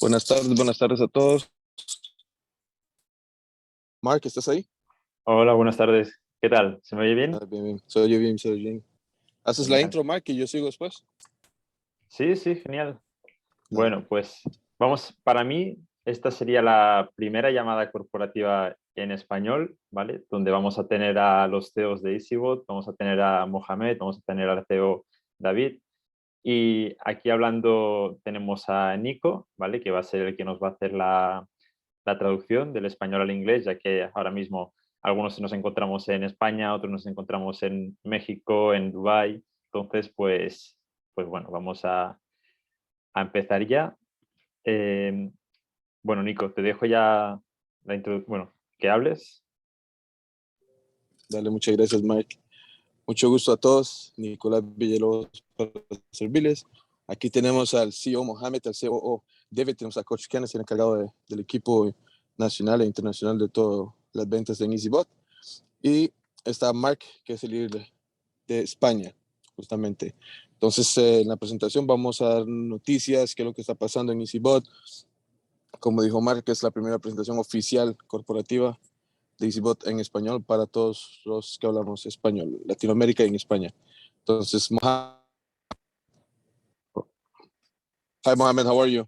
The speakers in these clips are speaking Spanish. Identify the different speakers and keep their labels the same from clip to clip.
Speaker 1: Buenas tardes a todos. Mark, ¿estás ahí?
Speaker 2: Hola, buenas tardes. ¿Qué tal? ¿Se me oye bien?
Speaker 1: Bien, bien. Se oye bien, se oye bien. ¿Haces la
Speaker 2: Genial.
Speaker 1: intro, Mark, y yo sigo después?
Speaker 2: Sí, genial. Bueno, pues vamos, para mí esta sería la primera llamada corporativa en español, ¿vale? Donde vamos a tener a los CEOs de EazyBot, vamos a tener a Mohamed, vamos a tener al CEO David. Y aquí hablando tenemos a Nico, ¿vale? Que va a ser el que nos va a hacer la traducción del español al inglés, ya que ahora mismo algunos nos encontramos en España, otros nos encontramos en México, en Dubái. Entonces, pues bueno, vamos a empezar ya. Bueno, Nico, te dejo ya la introducción, bueno, que hables.
Speaker 1: Dale, muchas gracias, Mark. Mucho gusto a todos. Nicolás Villalobos para servirles. Aquí tenemos al CEO Mohamed, al COO David, tenemos a Coach Kenneth, el encargado del equipo nacional e internacional de todas las ventas de Eazy Bot. Y está Mark, que es el líder de España, justamente. Entonces, en la presentación vamos a dar noticias, qué es lo que está pasando en Eazy Bot. Como dijo Mark, es la primera presentación oficial corporativa de Eazy Bot en español para todos los que hablamos español, Latinoamérica y en España. Entonces, Hi, Mohamed, how are you?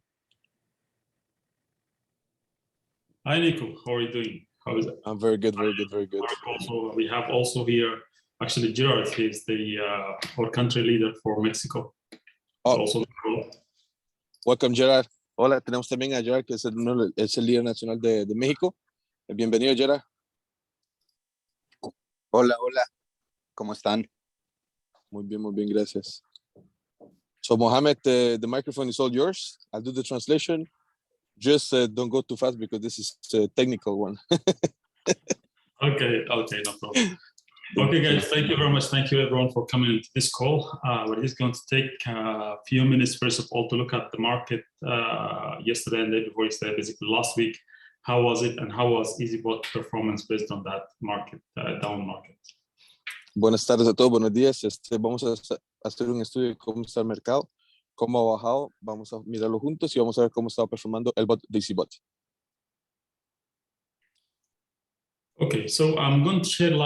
Speaker 3: Hi, Nico. How are you doing? How is it?
Speaker 1: I'm very good, very good, very good.
Speaker 3: Also, we have also here, actually, Gerard. He's the our country leader for Mexico.
Speaker 1: Oh,
Speaker 3: also,
Speaker 1: welcome, Gerard. Hola, tenemos también a Gerard, que es el líder nacional de México. Bienvenido, Gerard.
Speaker 4: Hola, ¿cómo están?
Speaker 1: Muy bien, gracias. So, Mohamed, the microphone is all yours. I'll do the translation. Just don't go too fast because this is a technical one.
Speaker 3: Okay, no problem. Okay, guys, thank you very much. Thank you, everyone, for coming into this call. We're just going to take a few minutes, first of all, to look at the market yesterday and the day before yesterday, basically last week. How was it, and how was EazyBot performance based on that market, down market?
Speaker 1: Buenas tardes a todos, buenos días. Vamos a hacer un estudio de cómo está el mercado, cómo ha bajado. Vamos a mirarlo juntos y vamos a ver cómo está performando el bot de EazyBot.
Speaker 3: Okay, so I'm going to share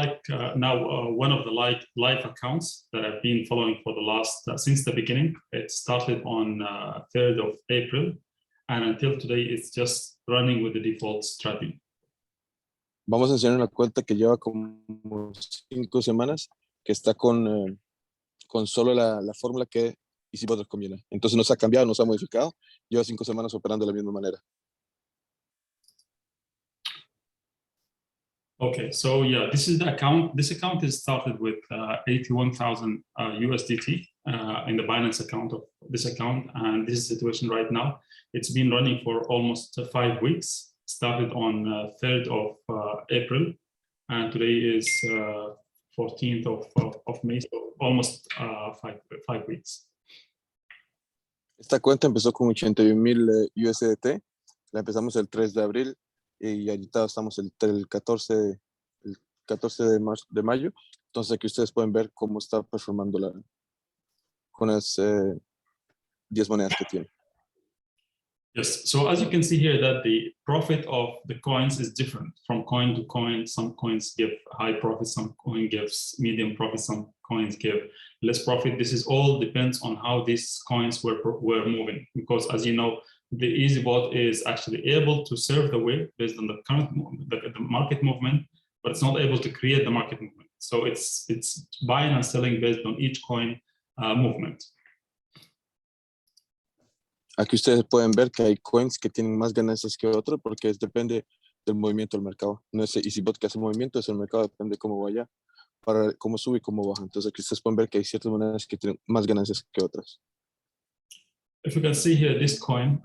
Speaker 3: now one of the live accounts that I've been following for the last since the beginning. It started on 3rd of April, and until today it's just running with the default strategy.
Speaker 1: Vamos a enseñar una cuenta que lleva como 5 semanas, que está con solo la fórmula que EazyBot recomienda. Entonces no se ha cambiado, no se ha modificado. Lleva 5 semanas operando de la misma manera.
Speaker 3: Okay, so yeah, this is the account. This account is started with 81,000 USDT in the Binance account of this account, and this is the situation right now. It's been running for almost 5 weeks. Started on 3rd of April, and today is 14th of May, so almost 5 weeks.
Speaker 1: Esta cuenta empezó con 81,000 USDT. La empezamos el 3 de abril y ahorita estamos el 14 de mayo. Entonces aquí ustedes pueden ver cómo está performando con las 10 monedas que tiene.
Speaker 3: Yes, so as you can see here that the profit of the coins is different from coin to coin. Some coins give high profit, some coin gives medium profit, some coins give less profit. This is all depends on how these coins were moving, because as you know, the EazyBot is actually able to serve the whale based on the current the market movement, but it's not able to create the market movement. So it's buying and selling based on each coin movement.
Speaker 1: Aquí ustedes pueden ver que hay coins que tienen más ganancias que otros porque depende del movimiento del mercado. No es EazyBot que hace movimiento, es el mercado, depende de cómo vaya, para cómo sube y cómo baja. Entonces aquí ustedes pueden ver que hay ciertas monedas que tienen más ganancias que otras.
Speaker 3: If you can see here, this coin,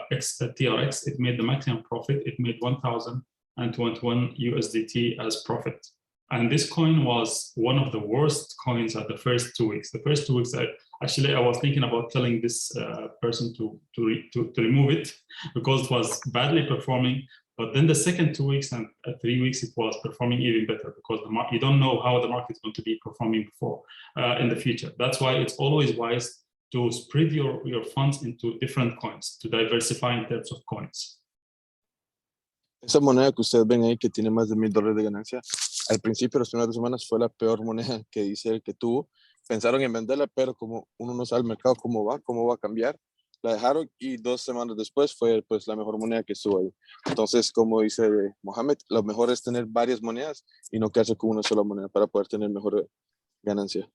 Speaker 3: TRX, it made the maximum profit. It made 1,021 USDT as profit. And this coin was one of the worst coins at the first 2 weeks. The first 2 weeks, I was thinking about telling this person to remove it because it was badly performing. But then the second 2 weeks and 3 weeks, it was performing even better because you don't know how the market is going to be performing in the future. That's why it's always wise to spread your funds into different coins, to diversify in terms of coins.
Speaker 1: Esa moneda que ustedes ven ahí que tiene más de $1,000 de ganancia, al principio, las primeras 2 semanas, fue la peor moneda que dice el que tuvo. Pensaron en venderla, pero como uno no sabe el mercado cómo va a cambiar, la dejaron y 2 semanas después fue pues la mejor moneda que estuvo ahí. Entonces, como dice Mohamed, lo mejor es tener varias monedas y no quedarse con una sola moneda para poder tener mejor ganancia.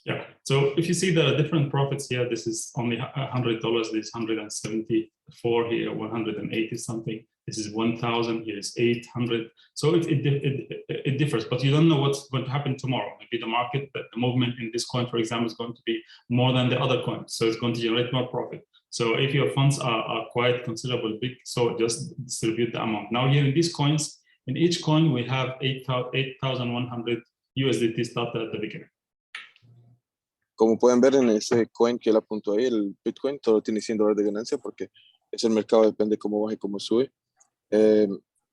Speaker 3: Yeah, so if you see the different profits here, this is only $100, this is 174 here, 180 something, this is 1,000, here is 800. So it differs, but you don't know what's going to happen tomorrow. Maybe the market, the movement in this coin, for example, is going to be more than the other coins, so it's going to generate more profit. So if your funds are quite considerable big, so just distribute the amount. Now here in these coins, in each coin we have 8,100 USDT started at the beginning.
Speaker 1: Como pueden ver en ese coin que él apuntó ahí, el Bitcoin, todo tiene $100 de ganancia porque es el mercado, depende cómo baja y cómo sube.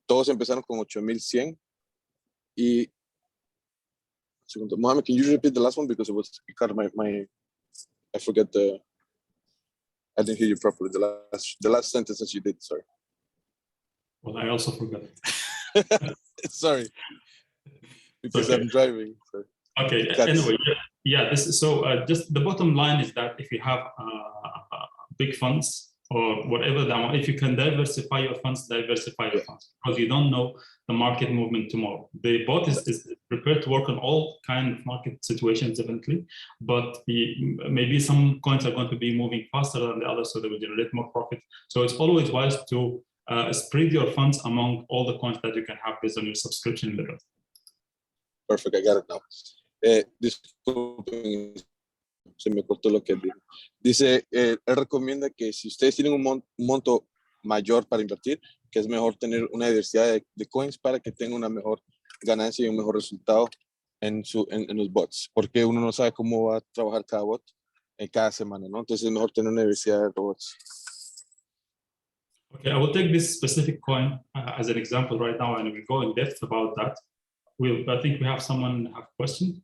Speaker 1: Todos empezaron con 8,100 y... Segundo, Mohamed, can you repeat the last one because it caught I forget I didn't hear you properly. The last sentence that you did, sorry.
Speaker 3: Well, I also forgot.
Speaker 1: Sorry. Because
Speaker 3: okay.
Speaker 1: I'm driving. So.
Speaker 3: Okay, anyway, yeah, this is so just the bottom line is that if you have big funds or whatever the amount, if you can diversify your funds, because you don't know the market movement tomorrow. The bot is prepared to work on all kind of market situations differently, but maybe some coins are going to be moving faster than the others, so they will generate more profit. So it's always wise to spread your funds among all the coins that you can have based on your subscription level.
Speaker 1: Perfect, I got it now. Disculpen, se me cortó lo que él dijo. Dice, él recomienda que si ustedes tienen un monto mayor para invertir, que es mejor tener una diversidad de coins para que tenga una mejor ganancia y un mejor resultado en los bots, porque uno no sabe cómo va a trabajar cada bot en cada semana, ¿no? Entonces es mejor tener una diversidad de robots.
Speaker 3: Okay, I will take this specific coin as an example right now, and we'll go in depth about that. I think we have someone have a question.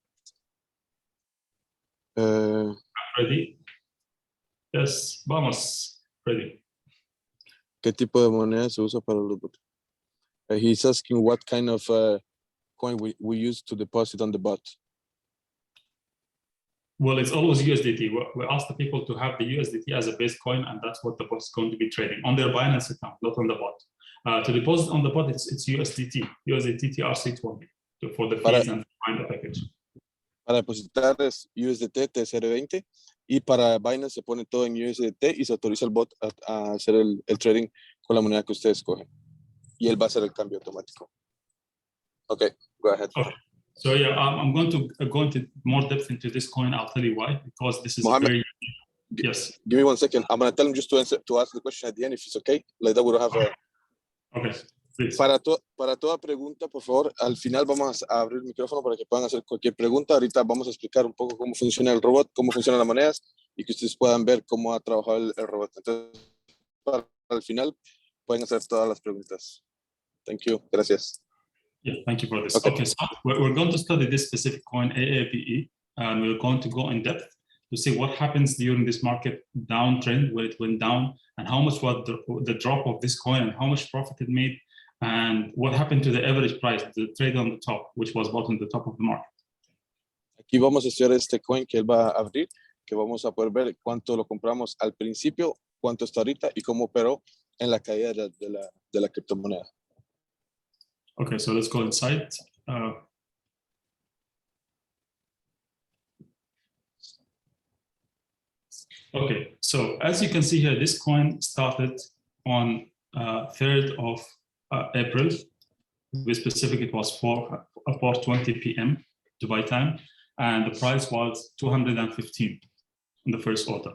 Speaker 3: Ready? Yes, vamos, ready.
Speaker 1: ¿Qué tipo de moneda se usa para los bots? He's asking what kind of coin we use to deposit on the bot.
Speaker 3: Well, it's always USDT. We ask the people to have the USDT as a base coin, and that's what the bot is going to be trading on their Binance account, not on the bot. To deposit on the bot, it's USDT TRC20 for the fees and find the package.
Speaker 1: Para depositar es USDT TR20 y para Binance se pone todo en USDT y se autoriza el bot a hacer el trading con la moneda que ustedes escogen. Y él va a hacer el cambio automático. Okay, go ahead.
Speaker 3: Okay. So yeah, I'm going to go into more depth into this coin. I'll tell you why, because this is
Speaker 1: Mohamed,
Speaker 3: very... Yes.
Speaker 1: Give me 1 second. I'm going to tell him just to ask the question at the end if it's okay. Like that we don't have a...
Speaker 3: Okay, please.
Speaker 1: Para toda pregunta, por favor, al final vamos a abrir el micrófono para que puedan hacer cualquier pregunta. Ahorita vamos a explicar un poco cómo funciona el robot, cómo funcionan las monedas y que ustedes puedan ver cómo ha trabajado el robot. Entonces, al final pueden hacer todas las preguntas. Thank you. Gracias.
Speaker 3: Yeah, thank you for this.
Speaker 1: Okay,
Speaker 3: so we're going to study this specific coin, AAVE, and we're going to go in depth to see what happens during this market downtrend, where it went down, and how much was the drop of this coin, and how much profit it made, and what happened to the average price, the trade on the top, which was bought on the top of the market.
Speaker 1: Aquí vamos a estudiar este coin que él va a abrir, que vamos a poder ver cuánto lo compramos al principio, cuánto está ahorita y cómo operó en la caída de la criptomoneda.
Speaker 3: Okay, so let's go inside. Okay, so as you can see here, this coin started on 3rd of April. To be specific, it was 4:20 p.m. Dubai time, and the price was 215 in the first order.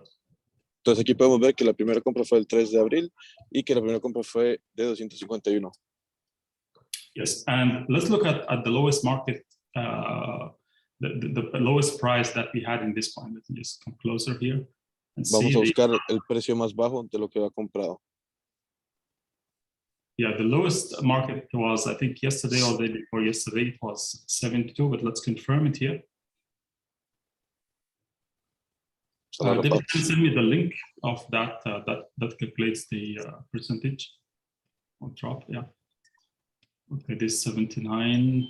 Speaker 1: Entonces aquí podemos ver que la primera compra fue el 3 de abril y que la primera compra fue de 251.
Speaker 3: Yes, and let's look at the lowest market, the lowest price that we had in this coin. Let me just come closer here and
Speaker 1: Vamos
Speaker 3: see.
Speaker 1: a buscar el precio más bajo de lo que ha comprado.
Speaker 3: Yeah, the lowest market was, I think, yesterday or the day before yesterday, it was 72, but let's confirm it here. David, can you send me the link of that that calculates the percentage of drop? Yeah. Okay, this 79,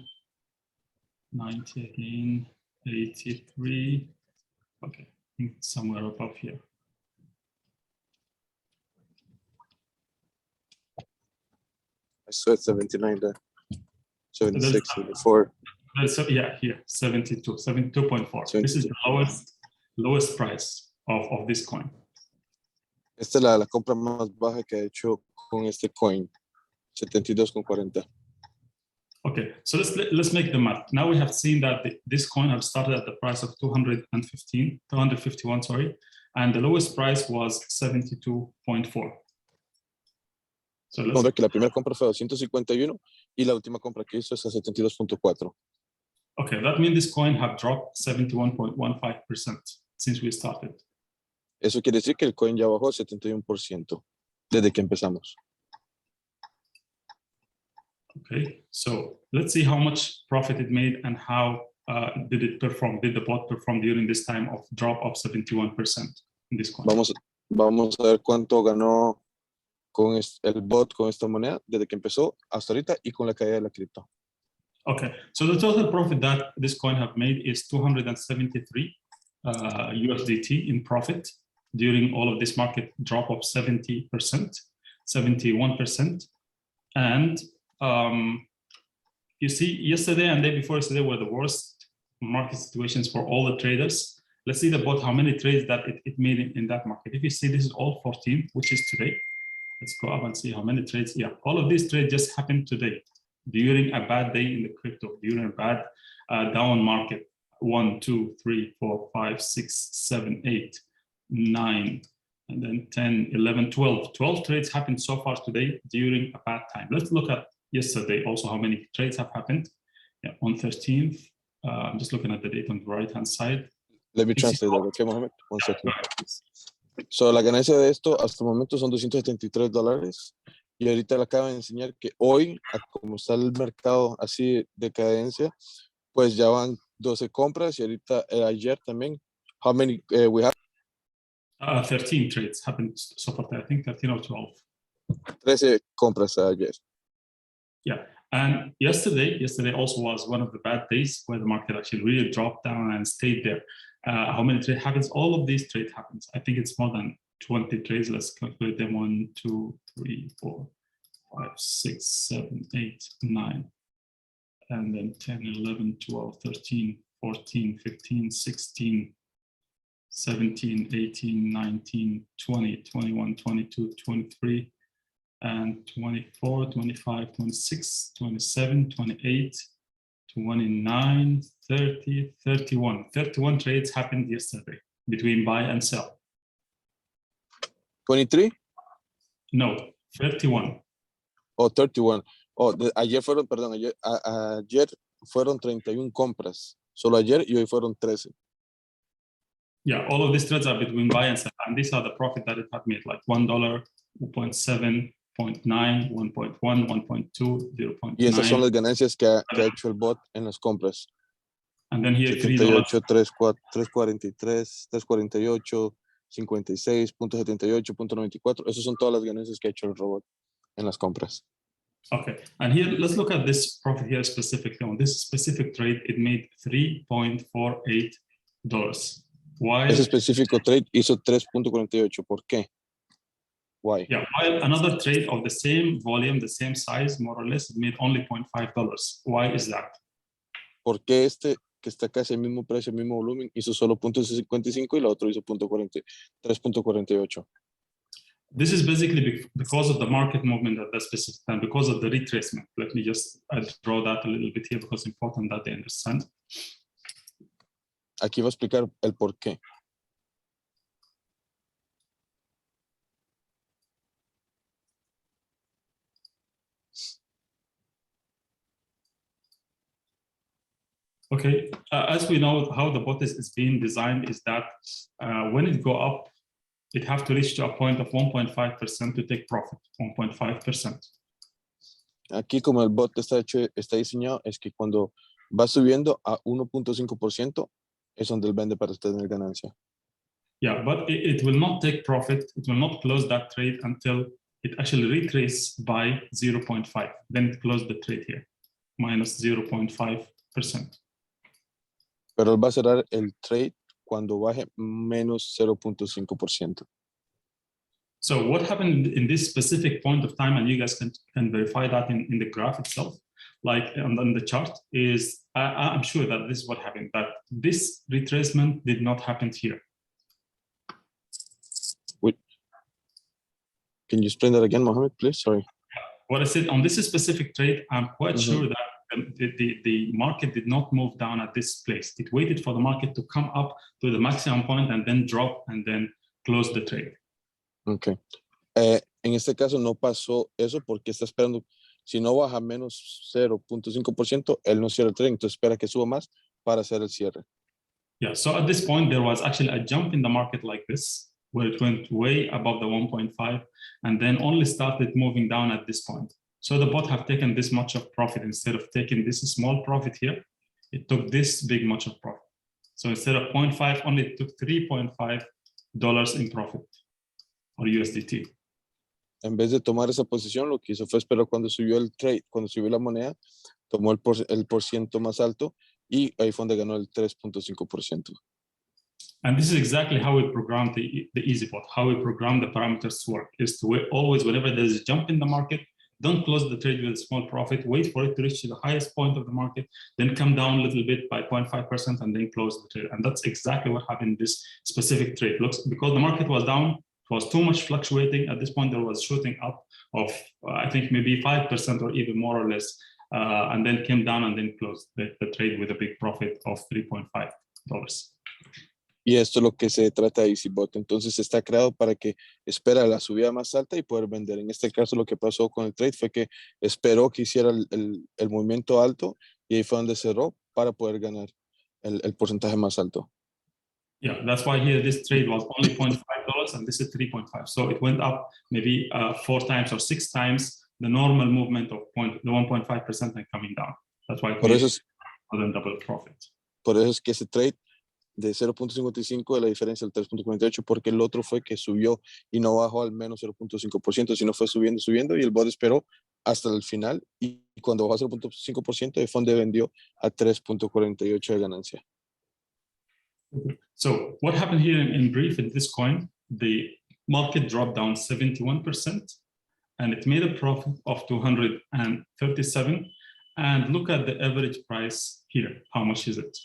Speaker 3: 90 again, 83. Okay, I think it's somewhere above here.
Speaker 1: I saw it 79 there. 76, 74.
Speaker 3: So yeah, here 72, 72.4. This is the lowest price of this coin.
Speaker 1: Esta es la compra más baja que ha hecho con este coin, 72.40.
Speaker 3: Okay, so let's make the math. Now we have seen that this coin have started at the price of 251, sorry, and the lowest price was 72.4. So
Speaker 1: Vamos a ver que la primera compra fue a 251 y la última compra que hizo es a 72.4.
Speaker 3: Okay, that means this coin have dropped 71.15% since we started.
Speaker 1: Eso quiere decir que el coin ya bajó 71% desde que empezamos.
Speaker 3: Okay, so let's see how much profit it made and how did it perform? Did the bot perform during this time of drop of 71% in this coin?
Speaker 1: Vamos a ver cuánto ganó con el bot con esta moneda desde que empezó hasta ahorita y con la caída de la cripto.
Speaker 3: Okay, so the total profit that this coin have made is 273 USDT in profit during all of this market drop of 70%, 71%. And you see, yesterday and day before yesterday were the worst market situations for all the traders. Let's see about how many trades that it made in that market. If you see, this is all 14, which is today. Let's go up and see how many trades. Yeah, all of these trades just happened today during a bad day in the crypto, during a bad down market. 1, 2, 3, 4, 5, 6, 7, 8, 9, and then 10, 11, 12. 12 trades happened so far today during a bad time. Let's look at yesterday also how many trades have happened. Yeah, on 13th. I'm just looking at the date on the right-hand side.
Speaker 1: Let me translate that, okay, Mohamed? 1 second. So, la ganancia de esto hasta el momento son $273 y ahorita le acabo de enseñar que hoy, como está el mercado así de cadencia, pues ya van 12 compras y ahorita ayer también. How many we have?
Speaker 3: 13 trades happened so far. I think 13 or 12.
Speaker 1: 13 compras ayer.
Speaker 3: Yeah, and yesterday also was one of the bad days where the market actually really dropped down and stayed there. How many trades happens? All of these trades happens. I think it's more than 20 trades. Let's calculate them. 1, 2, 3, 4, 5, 6, 7, 8, 9. And then 10, 11, 12, 13, 14, 15, 16, 17, 18, 19, 20, 21, 22, 23, and 24, 25, 26, 27, 28, 29, 30, 31. 31 trades happened yesterday between buy and sell.
Speaker 1: 23?
Speaker 3: No, 31.
Speaker 1: Oh, 31. Oh, ayer fueron, perdón, ayer fueron 31 compras. Solo ayer y hoy fueron 13.
Speaker 3: Yeah, all of these trades are between buy and sell. And these are the profit that it had made, like $1, 2.7, 0.9, 1.1, 1.2, 0.9.
Speaker 1: Y esas son las ganancias que ha hecho el bot en las compras.
Speaker 3: And then here
Speaker 1: 78, 343, 348, 56, 0.78, 0.94. Esas son todas las ganancias que ha hecho el robot en las compras.
Speaker 3: Okay, and here let's look at this profit here specifically. On this specific trade, it made $3.48. While
Speaker 1: ese específico trade hizo 3.48. ¿Por qué? Why?
Speaker 3: Yeah, while another trade of the same volume, the same size, more or less, it made only $0.5. Why is that?
Speaker 1: ¿Por qué este que está casi el mismo precio, el mismo volumen, hizo solo 0.55 y la otra hizo 3.48?
Speaker 3: This is basically because of the market movement at that specific time, because of the retracement. Let me just draw that a little bit here because it's important that they understand.
Speaker 1: Aquí voy a explicar el por qué.
Speaker 3: Okay, as we know, how the bot is being designed is that when it go up, it have to reach to a point of 1.5% to take profit, 1.5%.
Speaker 1: Aquí como el bot está diseñado, es que cuando va subiendo a 1.5% es donde él vende para tener ganancia.
Speaker 3: Yeah, but it will not take profit. It will not close that trade until it actually retraces by 0.5. Then it closed the trade here, minus 0.5%.
Speaker 1: Pero él va a cerrar el trade cuando baje menos 0.5%.
Speaker 3: So what happened in this specific point of time, and you guys can verify that in the graph itself, like on the chart, is I'm sure that this is what happened, that this retracement did not happen here.
Speaker 1: Wait. Can you explain that again, Mohammed, please? Sorry.
Speaker 3: What I said on this specific trade, I'm quite sure that the market did not move down at this place. It waited for the market to come up to the maximum point and then drop and then close the trade.
Speaker 1: Okay. En este caso no pasó eso porque está esperando, si no baja menos 0.5%, él no cierra el trade, entonces espera que suba más para hacer el cierre.
Speaker 3: Yeah, so at this point, there was actually a jump in the market like this, where it went way above the 1.5 and then only started moving down at this point. So the bot have taken this much of profit instead of taking this small profit here. It took this big much of profit. So instead of 0.5, only it took $3.5 in profit or USDT.
Speaker 1: En vez de tomar esa posición, lo que hizo fue esperar cuando subió el trade, cuando subió la moneda, tomó el por ciento más alto y ahí fue donde ganó el 3.5%.
Speaker 3: And this is exactly how we program the EazyBot, how we program the parameters to work, is to always, whenever there's a jump in the market, don't close the trade with a small profit, wait for it to reach the highest point of the market, then come down a little bit by 0.5% and then close the trade. And that's exactly what happened in this specific trade. Looks, because the market was down, it was too much fluctuating. At this point, there was shooting up of, I think maybe 5% or even more or less, and then came down and then closed the trade with a big profit of $3.5.
Speaker 1: Y esto es lo que se trata de EazyBot. Entonces está creado para que espera la subida más alta y poder vender. En este caso lo que pasó con el trade fue que esperó que hiciera el movimiento alto y ahí fue donde cerró para poder ganar el porcentaje más alto.
Speaker 3: Yeah, that's why here this trade was only $0.5 and this is 3.5. So it went up maybe 4 times or 6 times the normal movement of the 1.5% and coming down. That's why it
Speaker 1: por eso es,
Speaker 3: more than double profit.
Speaker 1: Por eso es que ese trade de 0.55 de la diferencia del 3.48, porque el otro fue que subió y no bajó al menos 0.5%, sino fue subiendo y el bot esperó hasta el final y cuando bajó a 0.5% de fondo vendió a 3.48 de ganancia.
Speaker 3: So what happened here in brief in this coin, the market dropped down 71% and it made a profit of 237. And look at the average price here. How much is it?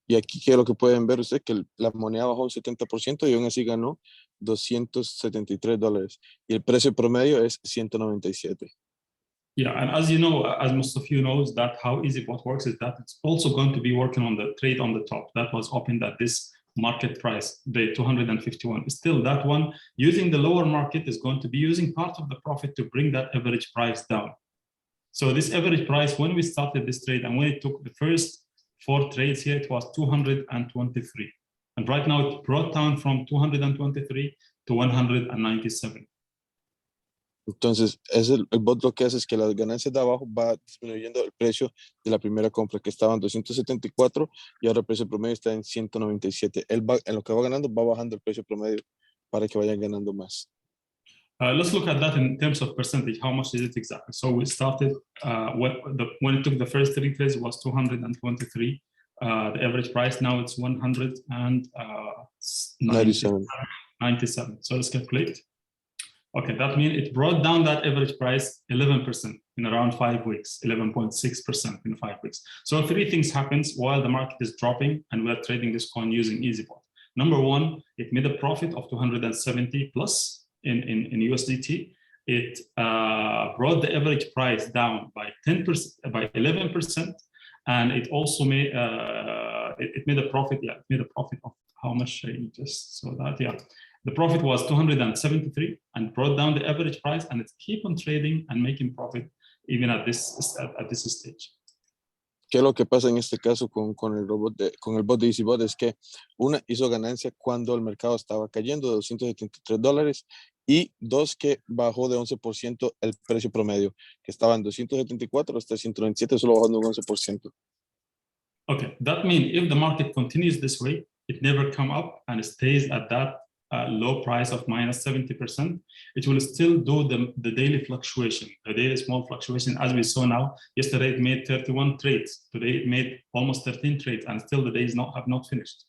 Speaker 1: Y aquí que lo que pueden ver ustedes que la moneda bajó un 70% y aún así ganó $273 y el precio promedio es 197.
Speaker 3: Yeah, and as you know, as most of you knows, that how EazyBot works is that it's also going to be working on the trade on the top that was opened at this market price, the 251. Still, that one using the lower market is going to be using part of the profit to bring that average price down. So this average price, when we started this trade and when it took the first 4 trades here, it was 223. And right now it brought down from 223 to 197.
Speaker 1: Entonces, el bot lo que hace es que las ganancias de abajo va disminuyendo el precio de la primera compra que estaba en 274 y ahora el precio promedio está en 197. Él va, en lo que va ganando, va bajando el precio promedio para que vayan ganando más.
Speaker 3: Let's look at that in terms of percentage. How much is it exactly? So we started, when it took the first 3 trades, it was 223. The average price now it's 197. So let's calculate. Okay, that means it brought down that average price 11% in around 5 weeks, 11.6% in 5 weeks. So 3 things happens while the market is dropping and we're trading this coin using EazyBot. Number 1, it made a profit of 270 plus in USDT. It brought the average price down by 10%, by 11%, and it also made it made a profit. Yeah, it made a profit of how much? I just saw that. Yeah. The profit was 273 and brought down the average price, and it keep on trading and making profit even at this stage.
Speaker 1: ¿Qué es lo que pasa en este caso con el bot de EazyBot? Es que una hizo ganancia cuando el mercado estaba cayendo de $273 y 2 que bajó de 11% el precio promedio, que estaba en 274 hasta 197, solo bajando un 11%.
Speaker 3: Okay, that means if the market continues this way, it never come up and stays at that low price of minus 70%, it will still do the daily fluctuation, the daily small fluctuation. As we saw now, yesterday it made 31 trades. Today it made almost 13 trades, and still the days have not finished.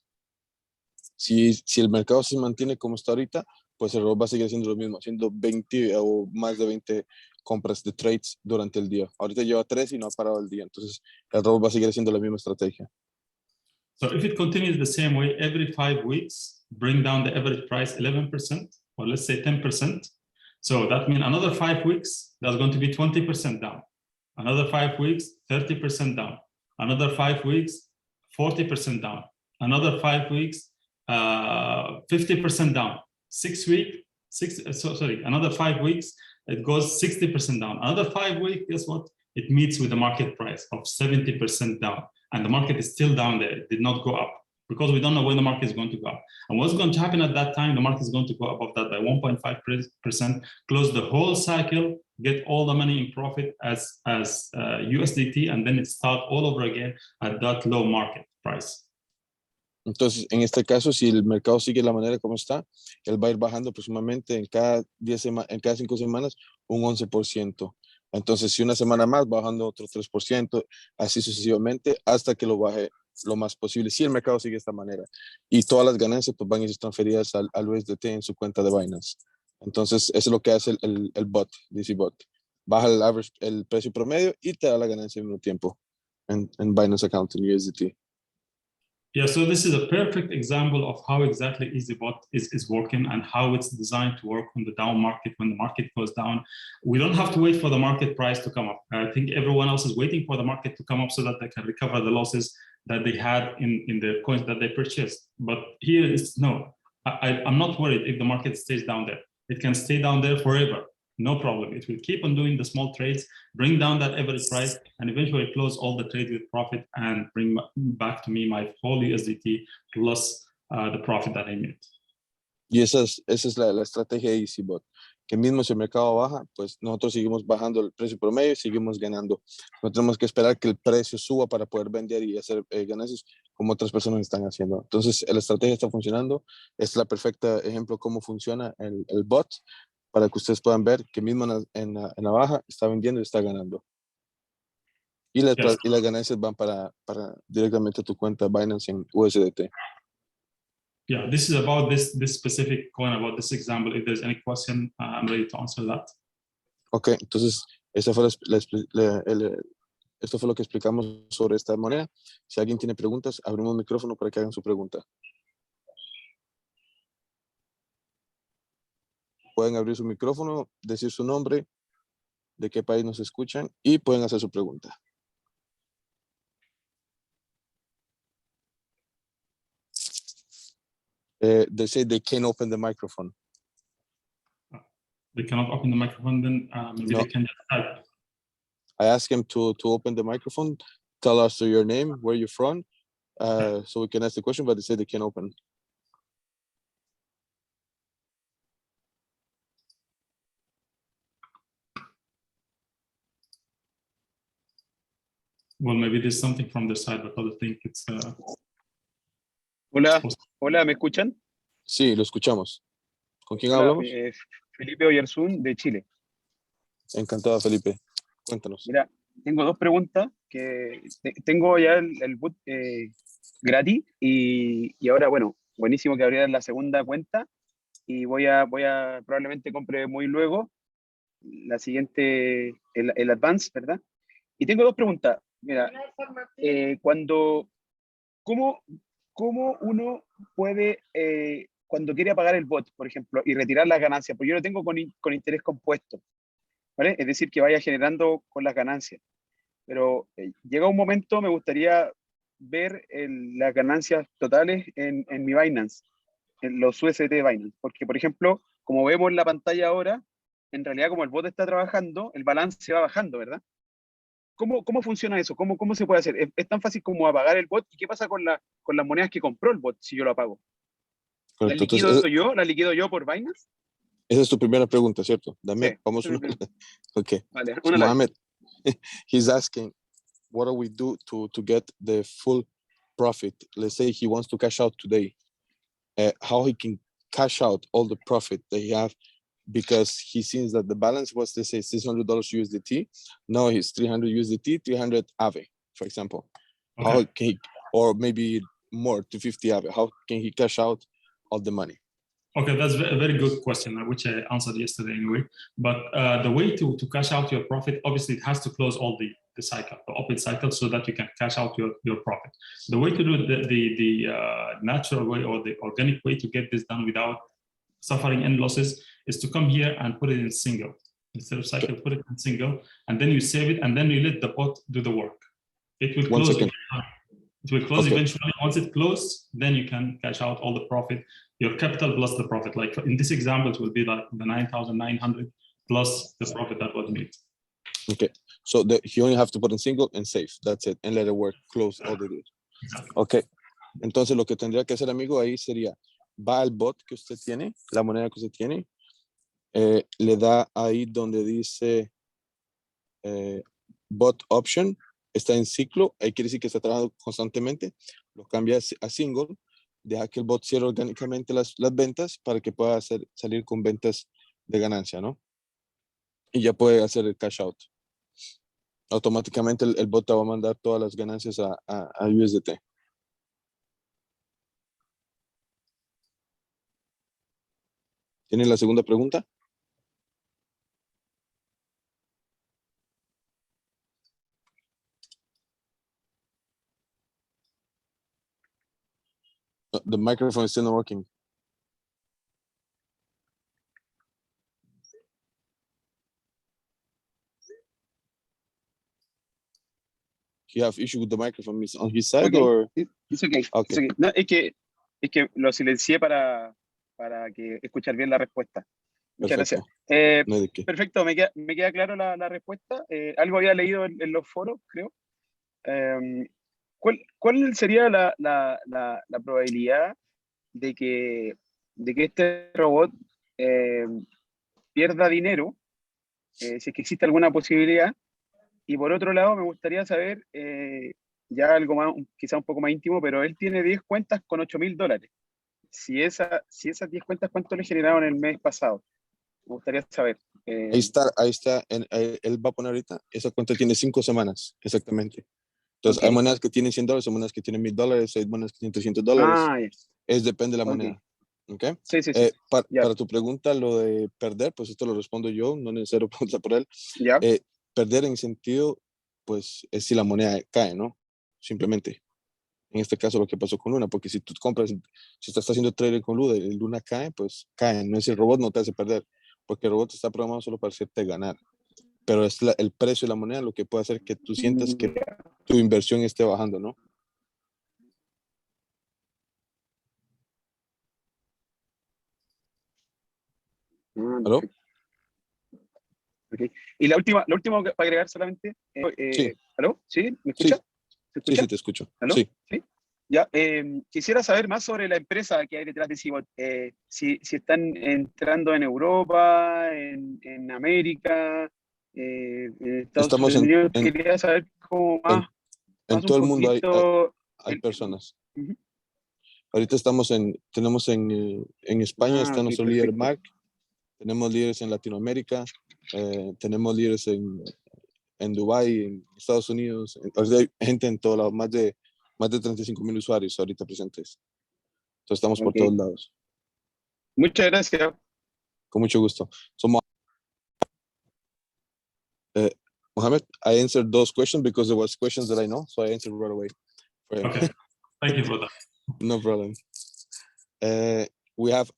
Speaker 1: Si el mercado se mantiene como está ahorita, pues el robot va a seguir haciendo lo mismo, haciendo 20 o más de 20 compras de trades durante el día. Ahorita lleva 3 y no ha parado el día. Entonces, el robot va a seguir haciendo la misma estrategia.
Speaker 3: So if it continues the same way, every 5 weeks, bring down the average price 11%, or let's say 10%. So that means another 5 weeks, that's going to be 20% down. Another 5 weeks, 30% down. Another 5 weeks, 40% down. Another 5 weeks, 50% down. Another 5 weeks, it goes 60% down. Another 5 weeks, guess what? It meets with the market price of 70% down. And the market is still down there. It did not go up because we don't know when the market is going to go up. And what's going to happen at that time, the market is going to go above that by 1.5%, close the whole cycle, get all the money in profit as USDT, and then it start all over again at that low market price.
Speaker 1: Entonces, en este caso, si el mercado sigue la manera como está, él va a ir bajando aproximadamente en cada 5 semanas un 11%. Entonces, si una semana más, bajando otro 3%, así sucesivamente, hasta que lo baje lo más posible, si el mercado sigue de esta manera. Y todas las ganancias pues, van a ir transferidas al USDT en su cuenta de Binance. Entonces, eso es lo que hace el bot, EazyBot. Baja el precio promedio y te da la ganancia al mismo tiempo en Binance account en USDT.
Speaker 3: Yeah, so this is a perfect example of how exactly EazyBot is working and how it's designed to work on the down market. When the market goes down, we don't have to wait for the market price to come up. I think everyone else is waiting for the market to come up so that they can recover the losses that they had in the coins that they purchased. But here is no, I'm not worried if the market stays down there. It can stay down there forever. No problem. It will keep on doing the small trades, bring down that average price, and eventually close all the trades with profit and bring back to me my whole USDT plus the profit that I made.
Speaker 1: Y esa es la estrategia de EazyBot, que mismo si el mercado baja, pues nosotros seguimos bajando el precio promedio y seguimos ganando. No tenemos que esperar que el precio suba para poder vender y hacer ganancias como otras personas están haciendo. Entonces, la estrategia está funcionando. Es la perfecta ejemplo cómo funciona el bot, para que ustedes puedan ver que mismo en la baja está vendiendo y está ganando. Y las ganancias van para directamente a tu cuenta Binance en USDT.
Speaker 3: Yeah, this is about this specific coin, about this example. If there's any question, I'm ready to answer that.
Speaker 1: Ok, entonces esto fue lo que explicamos sobre esta moneda. Si alguien tiene preguntas, abrimos el micrófono para que hagan su pregunta. Pueden abrir su micrófono, decir su nombre, de qué país nos escuchan y pueden hacer su pregunta. They say they can't open the microphone.
Speaker 3: They cannot open the microphone, then maybe
Speaker 1: No.
Speaker 3: they can just type.
Speaker 1: I asked him to open the microphone, tell us your name, where you're from, so we can ask the question, but they say they can't open.
Speaker 3: Well, maybe there's something from their side, but I don't think it's...
Speaker 4: Hola, ¿me escuchan?
Speaker 1: Sí, lo escuchamos. ¿Con quién
Speaker 4: Hola,
Speaker 1: hablamos?
Speaker 4: Felipe Oyarzún, de Chile.
Speaker 1: Encantado, Felipe. Cuéntanos.
Speaker 4: Mira, tengo 2 preguntas. Que tengo ya el bot gratis y ahora, bueno, buenísimo que abrieran la segunda cuenta y voy a probablemente compre muy luego la siguiente, el advance, ¿verdad? Y tengo 2 preguntas. Mira, ¿cómo uno puede, cuando quiere apagar el bot, por ejemplo, y retirar las ganancias? Porque yo lo tengo con interés compuesto, ¿vale? Es decir, que vaya generando con las ganancias. Pero llega un momento, me gustaría ver las ganancias totales en mi Binance, en los USDT de Binance. Porque, por ejemplo, como vemos en la pantalla ahora, en realidad como el bot está trabajando, el balance va bajando, ¿verdad? ¿Cómo funciona eso? ¿Cómo se puede hacer? ¿Es tan fácil como apagar el bot? ¿Y qué pasa con las monedas que compró el bot si yo lo apago?
Speaker 1: Correcto.
Speaker 4: ¿La liquido yo por Binance?
Speaker 1: Esa es tu primera pregunta, ¿cierto? Dame,
Speaker 4: Sí,
Speaker 1: vamos una. Okay.
Speaker 4: Vale,
Speaker 1: So Mohammed, he's asking, what do we do to get the full profit. Let's say he wants to cash out today. How he can cash out all the profit that he have, because he sees that the balance was, let's say, $600 USDT. Now it's 300 USDT, 300 AVE, for example.
Speaker 3: Okay.
Speaker 1: How can he, or maybe more, 250 AVE, how can he cash out all the money?
Speaker 3: Okay, that's a very good question, which I answered yesterday anyway. But the way to cash out your profit, obviously, it has to close all the cycle, the open cycle, so that you can cash out your profit. The way to do the natural way, or the organic way to get this done without suffering any losses, is to come here and put it in single. Instead of cycle, put it in single, and then you save it, and then you let the bot do the work. It will close. It will close eventually. Once it closes, then you can cash out all the profit, your capital plus the profit. Like in this example, it will be like the 9,900 plus the profit that was made.
Speaker 1: Okay, so he only have to put in single and save. That's it, and let it work, close all the deals. Okay, entonces lo que tendría que hacer, amigo, ahí sería, va al bot que usted tiene, la moneda que usted tiene, le da ahí donde dice bot option, está en ciclo, ahí quiere decir que está trabajando constantemente, lo cambia a single, deja que el bot cierre orgánicamente las ventas para que pueda salir con ventas de ganancia, ¿no? Y ya puede hacer el cash out. Automáticamente el bot te va a mandar todas las ganancias a USDT. ¿Tiene la segunda pregunta? No, the microphone is still not working. You have issue with the microphone on his side,
Speaker 4: Okay.
Speaker 1: or?
Speaker 4: It's okay.
Speaker 1: Okay.
Speaker 4: It's okay. No, es que lo silencié para que escuchar bien la respuesta. Muchas
Speaker 1: Perfecto.
Speaker 4: gracias.
Speaker 1: No hay de qué.
Speaker 4: Perfecto, me queda claro la respuesta. Algo había leído en los foros, creo. ¿Cuál sería la probabilidad de que este robot pierda dinero, si es que existe alguna posibilidad? Y por otro lado, me gustaría saber, ya algo más, quizá un poco más íntimo, pero él tiene 10 cuentas con $8.000. Si esas 10 cuentas, ¿cuánto le generaron el mes pasado? Me gustaría saber.
Speaker 1: Ahí está. Él va a poner ahorita, esa cuenta tiene 5 semanas, exactamente. Entonces,
Speaker 4: Okay.
Speaker 1: hay monedas que tienen $100, hay monedas que tienen $1,000, hay monedas que tienen $300.
Speaker 4: Yes.
Speaker 1: Depende de la
Speaker 4: Okay.
Speaker 1: moneda. ¿Okay?
Speaker 4: Sí.
Speaker 1: Para tu pregunta, lo de perder, pues esto lo respondo yo, no es necesario preguntar por él.
Speaker 4: Ya.
Speaker 1: Perder en sentido, pues, es si la moneda cae, ¿no? Simplemente. En este caso, lo que pasó con Luna, porque si tú compras, si estás haciendo trading con Luna y Luna cae, pues cae. No es el robot, no te hace perder, porque el robot está programado solo para hacerte ganar. Pero es el precio de la moneda lo que puede hacer que tú sientas que tu inversión esté bajando, ¿no? ¿Aló?
Speaker 4: Okay. Y la última para agregar solamente.
Speaker 1: Sí.
Speaker 4: ¿Aló? ¿Sí? ¿Me escucha?
Speaker 1: Sí.
Speaker 4: ¿Se escucha?
Speaker 1: Sí, te escucho.
Speaker 4: ¿Aló?
Speaker 1: Sí.
Speaker 4: Ya, quisiera saber más sobre la empresa que hay detrás de EazyBot. Si están entrando en Europa, en América, en Estados Unidos. Quería saber cómo más
Speaker 1: en todo el mundo hay
Speaker 4: el,
Speaker 1: personas.
Speaker 4: Uh-huh.
Speaker 1: Ahorita tenemos en España, está nuestro líder Mark, tenemos líderes en Latinoamérica, tenemos líderes en Dubái, en Estados Unidos, hay gente en todo lado, más de 35,000 usuarios ahorita presentes. Entonces estamos por todos lados.
Speaker 4: Muchas gracias.
Speaker 1: Con mucho gusto. Mohammed, I answered those questions because there was questions that I know, so I answered right away.
Speaker 3: Okay, thank you for that.
Speaker 1: No problem. We have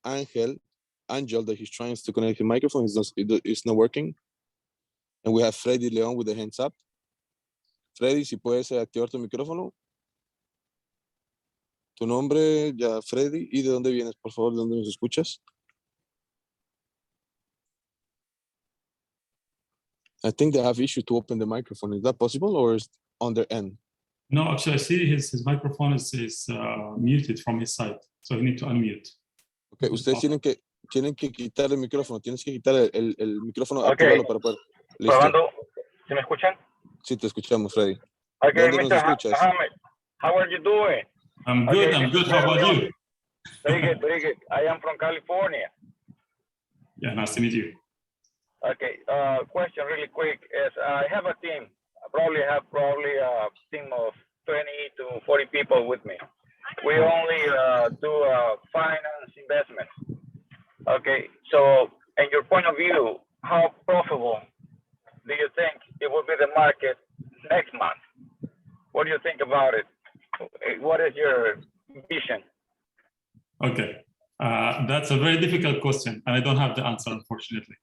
Speaker 1: Angel that he's trying to connect his microphone. It's not working. And we have Freddy León with the hands up. Freddy, si puedes activar tu micrófono. Tu nombre, ya Freddy, y de dónde vienes, por favor, de dónde nos escuchas. I think they have issue to open the microphone. Is that possible, or is it on their end?
Speaker 3: No, actually, I see his microphone is muted from his side, so you need to unmute.
Speaker 1: Okay, ustedes tienen que quitar el micrófono. Tienes que quitar el micrófono, activarlo para poder. Listo.
Speaker 5: Probando. ¿Sí me escuchan?
Speaker 1: Sí, te escuchamos, Freddy.
Speaker 5: Okay,
Speaker 1: ¿Dónde nos escuchas?
Speaker 5: How are you doing?
Speaker 3: I'm good. I'm good. How about you?
Speaker 5: Very good, very good. I am from California.
Speaker 3: Yeah, nice to meet you.
Speaker 5: Okay, question really quick is I have a team. I probably have a team of 20 to 40 people with me. We only do finance investment. Okay, so in your point of view, how profitable do you think it will be the market next month? What do you think about it? What is your vision?
Speaker 3: Okay, that's a very difficult question, and I don't have the answer, unfortunately.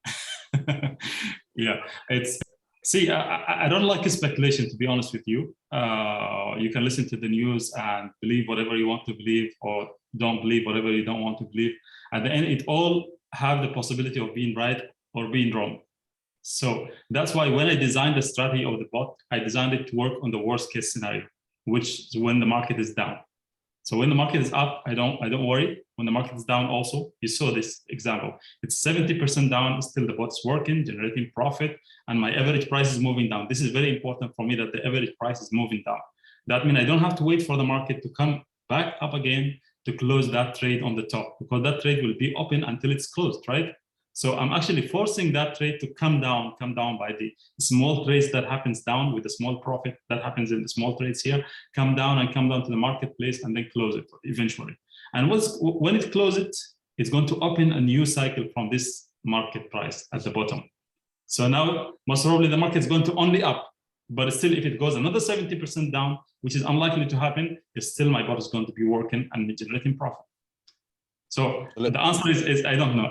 Speaker 3: Yeah, I don't like speculation, to be honest with you. You can listen to the news and believe whatever you want to believe, or don't believe whatever you don't want to believe. At the end, it all have the possibility of being right or being wrong. So that's why when I designed the strategy of the bot, I designed it to work on the worst case scenario, which is when the market is down. So when the market is up, I don't worry. When the market is down also, you saw this example. It's 70% down, still the bot's working, generating profit, and my average price is moving down. This is very important for me, that the average price is moving down. That means I don't have to wait for the market to come back up again to close that trade on the top, because that trade will be open until it's closed, right? So I'm actually forcing that trade to come down by the small trades that happens down with a small profit that happens in the small trades here, come down to the marketplace and then close it eventually. And when it closes, it's going to open a new cycle from this market price at the bottom. So now, most probably the market is going to only up, but still if it goes another 70% down, which is unlikely to happen, still my bot is going to be working and generating profit. So the answer is I don't know.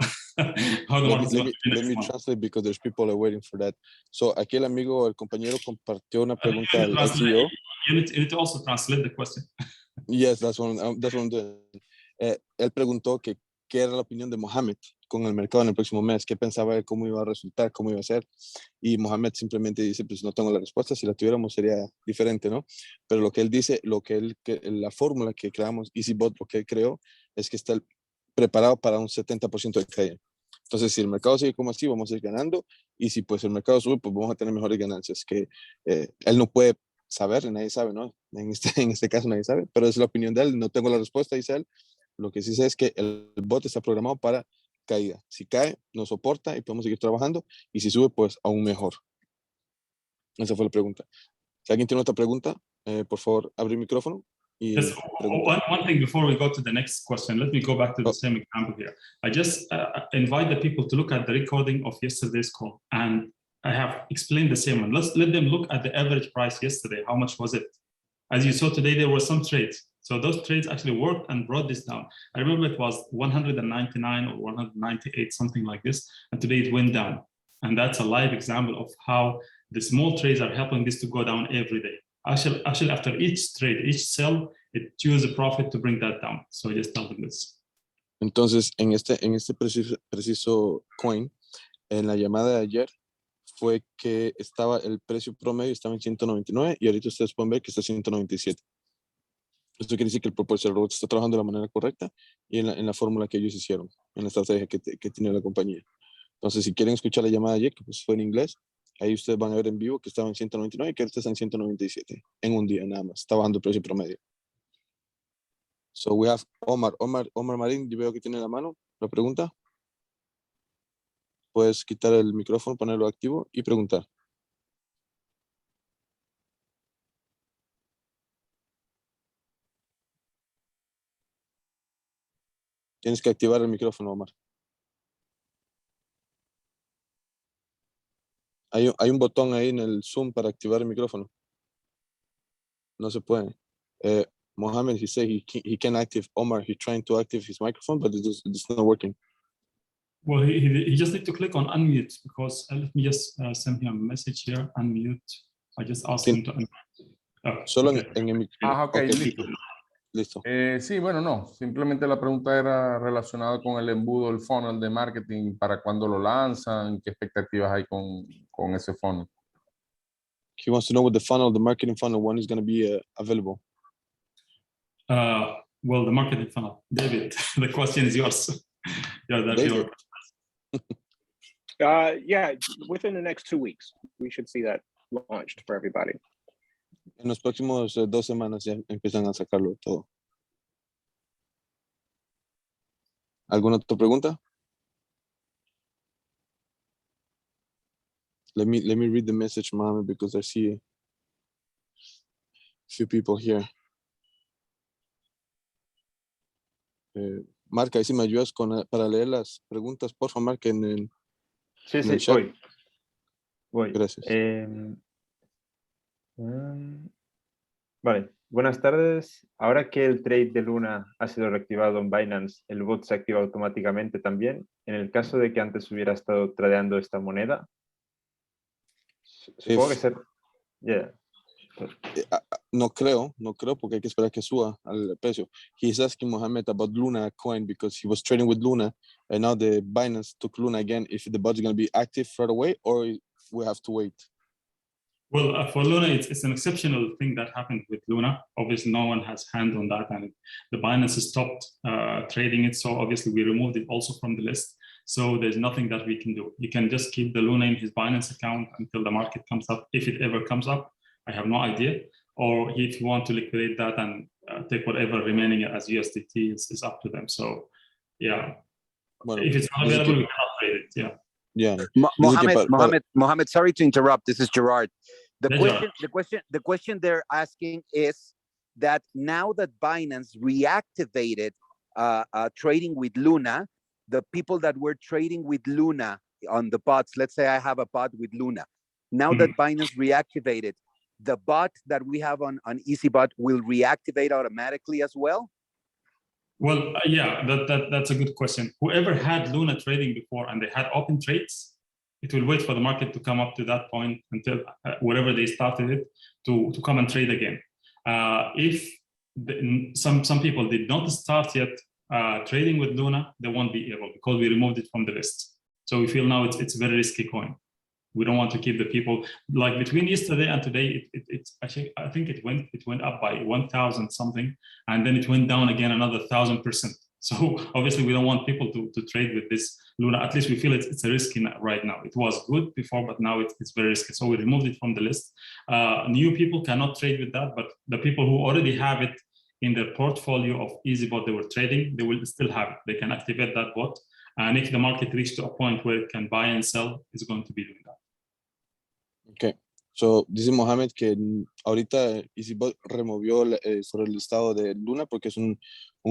Speaker 3: How the market is going to be
Speaker 1: let me translate, because there's people are waiting for that. So aquí el amigo, el compañero compartió una pregunta al CEO.
Speaker 3: You need to also translate the question.
Speaker 1: Yes, that's what I'm doing. Él preguntó qué era la opinión de Mohamed con el mercado en el próximo mes, qué pensaba él, cómo iba a resultar, cómo iba a ser. Y Mohamed simplemente dice, pues no tengo la respuesta, si la tuviéramos sería diferente, ¿no? Pero lo que él dice, la fórmula que creamos, EazyBot, lo que él creó, es que está preparado para un 70% de caída. Entonces, si el mercado sigue como así, vamos a ir ganando, y si pues el mercado sube, pues vamos a tener mejores ganancias, que él no puede saber, nadie sabe, ¿no? En este caso nadie sabe, pero es la opinión de él, no tengo la respuesta, dice él. Lo que sí sé es que el bot está programado para caída. Si cae, nos soporta y podemos seguir trabajando, y si sube, pues aún mejor. Esa fue la pregunta. Si alguien tiene otra pregunta, por favor, abre el micrófono.
Speaker 3: Just one thing before we go to the next question, let me go back to the same example here. I just invite the people to look at the recording of yesterday's call, and I have explained the same one. Let them look at the average price yesterday. How much was it? As you saw today, there were some trades. So those trades actually worked and brought this down. I remember it was 199 or 198, something like this, and today it went down. And that's a live example of how the small trades are helping this to go down every day. Actually, after each trade, each sell, it chooses a profit to bring that down. So I just tell them this.
Speaker 1: Entonces, en este preciso coin, en la llamada de ayer, fue que el precio promedio estaba en 199 y ahorita ustedes pueden ver que está en 197. Esto quiere decir que el propulsor robot está trabajando de la manera correcta y en la fórmula que ellos hicieron, en la estrategia que tiene la compañía. Entonces, si quieren escuchar la llamada de ayer, que pues fue en inglés, ahí ustedes van a ver en vivo que estaba en 199 y que ahorita está en 197 en un día nada más. Está bajando el precio promedio. So we have Omar Marín, yo veo que tiene la mano. ¿La pregunta? Puedes quitar el micrófono, ponerlo activo y preguntar. Tienes que activar el micrófono, Omar. Hay un botón ahí en el Zoom para activar el micrófono. No se puede. Mohammed, he said he can active. Omar, he's trying to active his microphone, but it's not working.
Speaker 3: Well, he just need to click on unmute, because let me just send him a message here, unmute. I just asked him to unmute. Oh,
Speaker 1: Solo
Speaker 3: okay.
Speaker 1: en el micrófono.
Speaker 6: Okay,
Speaker 1: Listo.
Speaker 6: Sí, bueno, no. Simplemente la pregunta era relacionada con el embudo, el funnel de marketing, para cuándo lo lanzan, qué expectativas hay con ese funnel.
Speaker 1: He wants to know what the marketing funnel, when is going to be available.
Speaker 3: Well, the marketing funnel, David, the question is yours. Yeah, that's
Speaker 1: David.
Speaker 7: Yeah, within the next 2 weeks, we should see that launched for everybody.
Speaker 1: En los próximos 2 semanas ya empiezan a sacarlo todo. ¿Alguna otra pregunta? Let me read the message, Mohammed, because I see a few people here. Marca, ahí si me ayudas para leer las preguntas, por favor, Marca, en el
Speaker 2: Sí,
Speaker 1: en el
Speaker 2: sí,
Speaker 1: chat.
Speaker 2: voy.
Speaker 1: Gracias.
Speaker 2: Vale, buenas tardes. Ahora que el trade de Luna ha sido reactivado en Binance, ¿el bot se activa automáticamente también? En el caso de que antes hubiera estado tradeando esta moneda, supongo que ser... Yeah.
Speaker 1: No creo, porque hay que esperar que suba al precio. He's asking Mohammed about Luna coin because he was trading with Luna and now the Binance took Luna again. If the bot's going to be active right away or we have to wait.
Speaker 3: Well, for Luna, it's an exceptional thing that happened with Luna. Obviously, no one has hand on that, and the Binance stopped trading it. So obviously, we removed it also from the list. So there's nothing that we can do. You can just keep the Luna in his Binance account until the market comes up, if it ever comes up. I have no idea. Or if you want to liquidate that and take whatever remaining as USDT, is up to them. So, yeah.
Speaker 1: Bueno,
Speaker 3: if it's not available, we cannot trade it. Yeah.
Speaker 1: Yeah.
Speaker 7: Mohammed, sorry to interrupt. This is Gerard.
Speaker 3: Yeah,
Speaker 7: The question they're asking is that now that Binance reactivated trading with Luna, the people that were trading with Luna on the bots, let's say I have a bot with Luna. Now that Binance reactivated, the bot that we have on EazyBot will reactivate automatically as well?
Speaker 3: Well, yeah, that's a good question. Whoever had Luna trading before and they had open trades, it will wait for the market to come up to that point until wherever they started it to come and trade again. If some people did not start yet trading with Luna, they won't be able because we removed it from the list. So we feel now it's a very risky coin. We don't want to keep the people like between yesterday and today. I think it went up by 1,000 something, and then it went down again another 1,000%. So obviously we don't want people to trade with this Luna. At least we feel it's a risky right now. It was good before, but now it's very risky. So we removed it from the list. New people cannot trade with that, but the people who already have it in their portfolio of EazyBot they were trading, they will still have it. They can activate that bot. And if the market reaches to a point where it can buy and sell, it's going to be doing that.
Speaker 1: Okay. So, dice Mohammed que ahorita EazyBot removió sobre el listado de Luna porque es un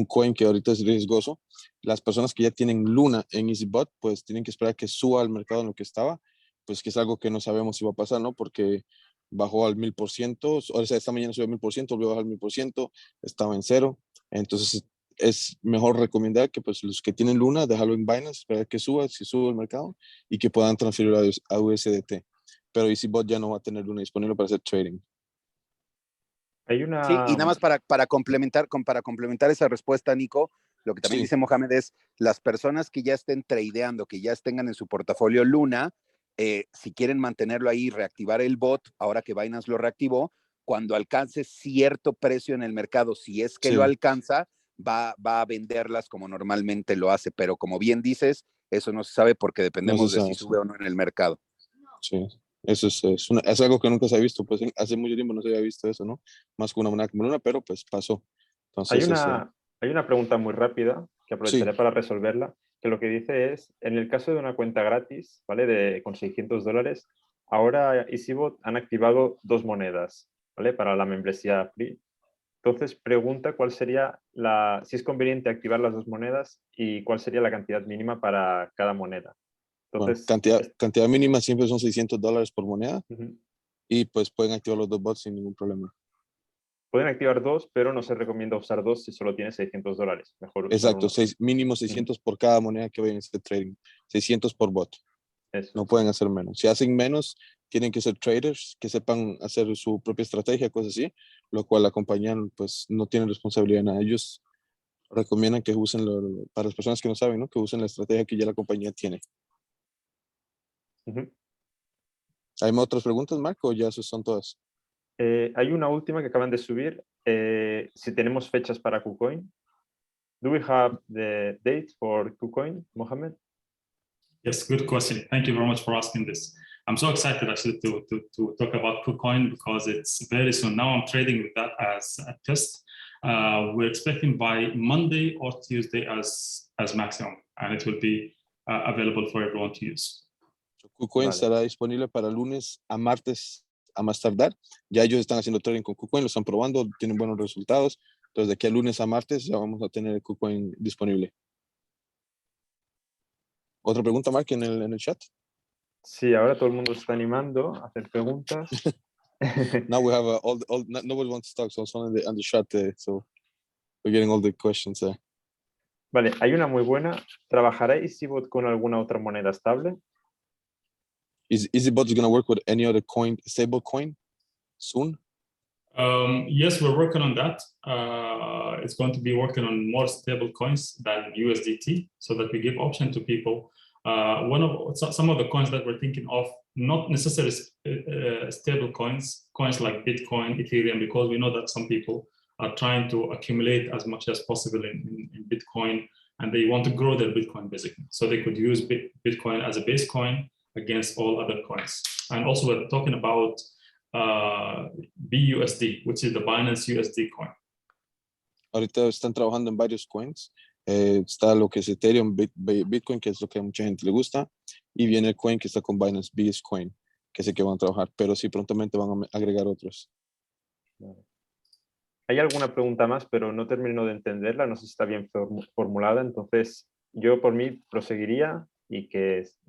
Speaker 1: coin que ahorita es riesgoso. Las personas que ya tienen Luna en EazyBot, pues tienen que esperar que suba al mercado en lo que estaba, pues que es algo que no sabemos si va a pasar, ¿no? Porque bajó al 1000%, o sea, esta mañana subió al 1000%, volvió a bajar al 1000%, estaba en 0. Entonces, es mejor recomendar que pues los que tienen Luna, dejarlo en Binance, esperar que suba, si sube el mercado, y que puedan transferirlo a USDT. Pero EazyBot ya no va a tener Luna disponible para hacer trading.
Speaker 2: Hay una...
Speaker 7: Sí, y nada más para complementar esa respuesta, Nico, lo que también dice Mohamed es, las personas que ya estén tradeando, que ya tengan en su portafolio Luna, si quieren mantenerlo ahí, reactivar el bot, ahora que Binance lo reactivó, cuando alcance cierto precio en el mercado, si es que lo alcanza, va a venderlas como normalmente lo hace, pero como bien dices, eso no se sabe porque dependemos de si sube o no en el mercado.
Speaker 1: Sí. Eso es algo que nunca se ha visto, pues hace mucho tiempo no se había visto eso, ¿no? Más que una moneda como Luna, pero pues pasó. Entonces,
Speaker 2: hay una pregunta muy rápida que aprovecharé para resolverla, que lo que dice es, en el caso de una cuenta gratis, ¿vale? Con $600, ahora EazyBot han activado 2 monedas, ¿vale? Para la membresía free. Entonces pregunta cuál sería si es conveniente activar las 2 monedas y cuál sería la cantidad mínima para cada moneda. Entonces,
Speaker 1: bueno, cantidad mínima siempre son $600 por moneda y pues pueden activar los 2 bots sin ningún problema.
Speaker 2: Pueden activar 2, pero no se recomienda usar 2 si solo tienes $600. Mejor usar
Speaker 1: exacto, mínimo 600 por cada moneda que vayan a hacer trading. 600 por bot.
Speaker 2: Eso.
Speaker 1: No pueden hacer menos. Si hacen menos, tienen que ser traders que sepan hacer su propia estrategia, cosas así, lo cual la compañía pues no tiene responsabilidad en nada. Ellos recomiendan que usen, para las personas que no saben, ¿no? Que usen la estrategia que ya la compañía tiene. ¿Hay otras preguntas, Marco, o ya esas son todas?
Speaker 2: Hay una última que acaban de subir. Si tenemos fechas para Kucoin. Do we have the date for Kucoin, Mohammed?
Speaker 3: Yes, good question. Thank you very much for asking this. I'm so excited actually to talk about Kucoin because it's very soon. Now I'm trading with that as a test. We're expecting by Monday or Tuesday as maximum, and it will be available for everyone to use.
Speaker 1: Kucoin estará disponible para lunes a martes a más tardar. Ya ellos están haciendo trading con Kucoin, lo están probando, tienen buenos resultados. Entonces, de aquí a lunes a martes ya vamos a tener el Kucoin disponible. ¿Otra pregunta, Mark, en el chat?
Speaker 2: Sí, ahora todo el mundo se está animando a hacer preguntas.
Speaker 1: Now we have nobody wants to talk, so it's only on the chat, so we're getting all the questions there.
Speaker 2: Vale, hay una muy buena. ¿Trabajará EazyBot con alguna otra moneda estable?
Speaker 1: Is EazyBot going to work with any other coin, stable coin, soon?
Speaker 3: Yes, we're working on that. It's going to be working on more stable coins than USDT, so that we give option to people. Some of the coins that we're thinking of, not necessarily stable coins like Bitcoin, Ethereum, because we know that some people are trying to accumulate as much as possible in Bitcoin, and they want to grow their Bitcoin basically. So they could use Bitcoin as a base coin against all other coins. And also we're talking about BUSD, which is the Binance USD coin.
Speaker 1: Ahorita están trabajando en varios coins. Está lo que es Ethereum, Bitcoin, que es lo que a mucha gente le gusta, y viene el coin que está con Binance, BS Coin, que es el que van a trabajar, pero sí prontamente van a agregar otros.
Speaker 2: Hay alguna pregunta más, pero no termino de entenderla, no sé si está bien formulada, entonces yo por mí proseguiría y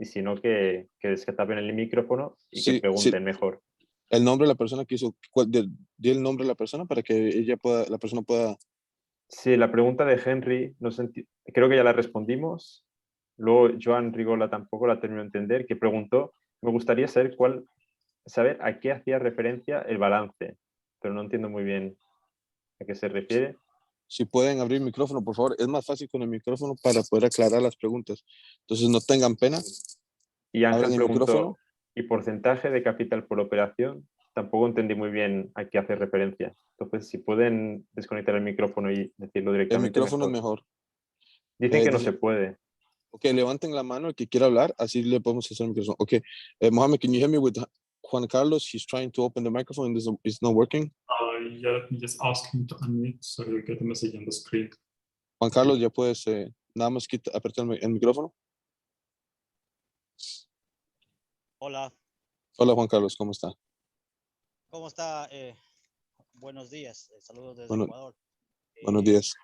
Speaker 2: si no que tapen el micrófono y
Speaker 1: Sí,
Speaker 2: que pregunten
Speaker 1: sí.
Speaker 2: mejor.
Speaker 1: El nombre de la persona que hizo, di el nombre de la persona para que la persona pueda.
Speaker 2: Sí, la pregunta de Henry, creo que ya la respondimos. Luego Joan Rigola tampoco la terminó de entender, que preguntó, me gustaría saber a qué hacía referencia el balance, pero no entiendo muy bien a qué se refiere.
Speaker 1: Si pueden abrir el micrófono, por favor, es más fácil con el micrófono para poder aclarar las preguntas. Entonces no tengan pena.
Speaker 2: Y Ángel
Speaker 1: Abran el
Speaker 2: preguntó,
Speaker 1: micrófono.
Speaker 2: ¿y porcentaje de capital por operación? Tampoco entendí muy bien a qué hace referencia. Entonces, si pueden desconectar el micrófono y decirlo
Speaker 1: El
Speaker 2: directamente.
Speaker 1: micrófono es mejor.
Speaker 2: Dicen que no se puede.
Speaker 1: Ok, levanten la mano el que quiera hablar, así le podemos hacer el micrófono. Ok, Mohammed, can you hear me with Juan Carlos? He's trying to open the microphone and it's not working.
Speaker 3: Yeah, let me just ask him to unmute so you'll get a message on the screen.
Speaker 1: Juan Carlos, ya puedes nada más apretar el micrófono.
Speaker 8: Hola,
Speaker 1: Hola Juan Carlos, ¿cómo está?
Speaker 8: ¿cómo está? Buenos días, saludos desde
Speaker 1: Bueno,
Speaker 8: Ecuador.
Speaker 1: Buenos días.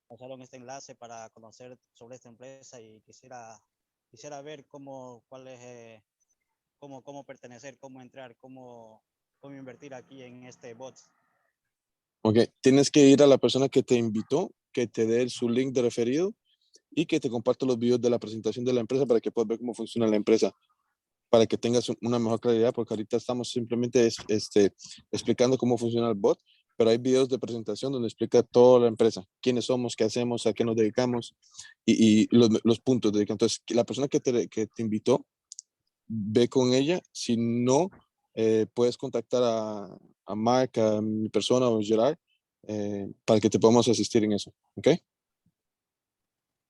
Speaker 8: Pasaron este enlace para conocer sobre esta empresa y quisiera ver cómo pertenecer, cómo entrar, cómo invertir aquí en este bot.
Speaker 1: Ok, tienes que ir a la persona que te invitó, que te dé su link de referido y que te comparta los videos de la presentación de la empresa para que puedas ver cómo funciona la empresa, para que tengas una mejor claridad, porque ahorita estamos simplemente explicando cómo funciona el bot, pero hay videos de presentación donde explica toda la empresa, quiénes somos, qué hacemos, a qué nos dedicamos y los puntos de dedicación. Entonces, la persona que te invitó, ve con ella. Si no, puedes contactar a Mark, a mi persona o Gerard, para que te podamos asistir en eso. ¿Ok?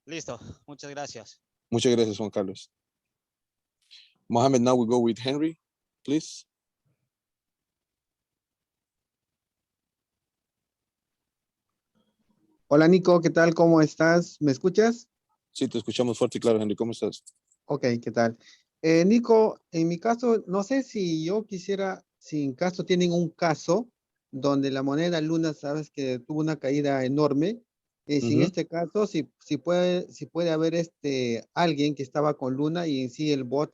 Speaker 8: Listo, muchas gracias.
Speaker 1: Muchas gracias, Juan Carlos. Mohammed, now we go with Henry, please.
Speaker 9: Hola Nico, ¿qué tal? ¿Cómo estás? ¿Me escuchas?
Speaker 1: Sí, te escuchamos fuerte y claro, Henry. ¿Cómo estás?
Speaker 9: Ok, ¿qué tal? Nico, en mi caso, no sé si yo quisiera, si en caso tienen un caso donde la moneda Luna, sabes que tuvo una caída enorme, si en este caso, si puede haber alguien que estaba con Luna y en sí el bot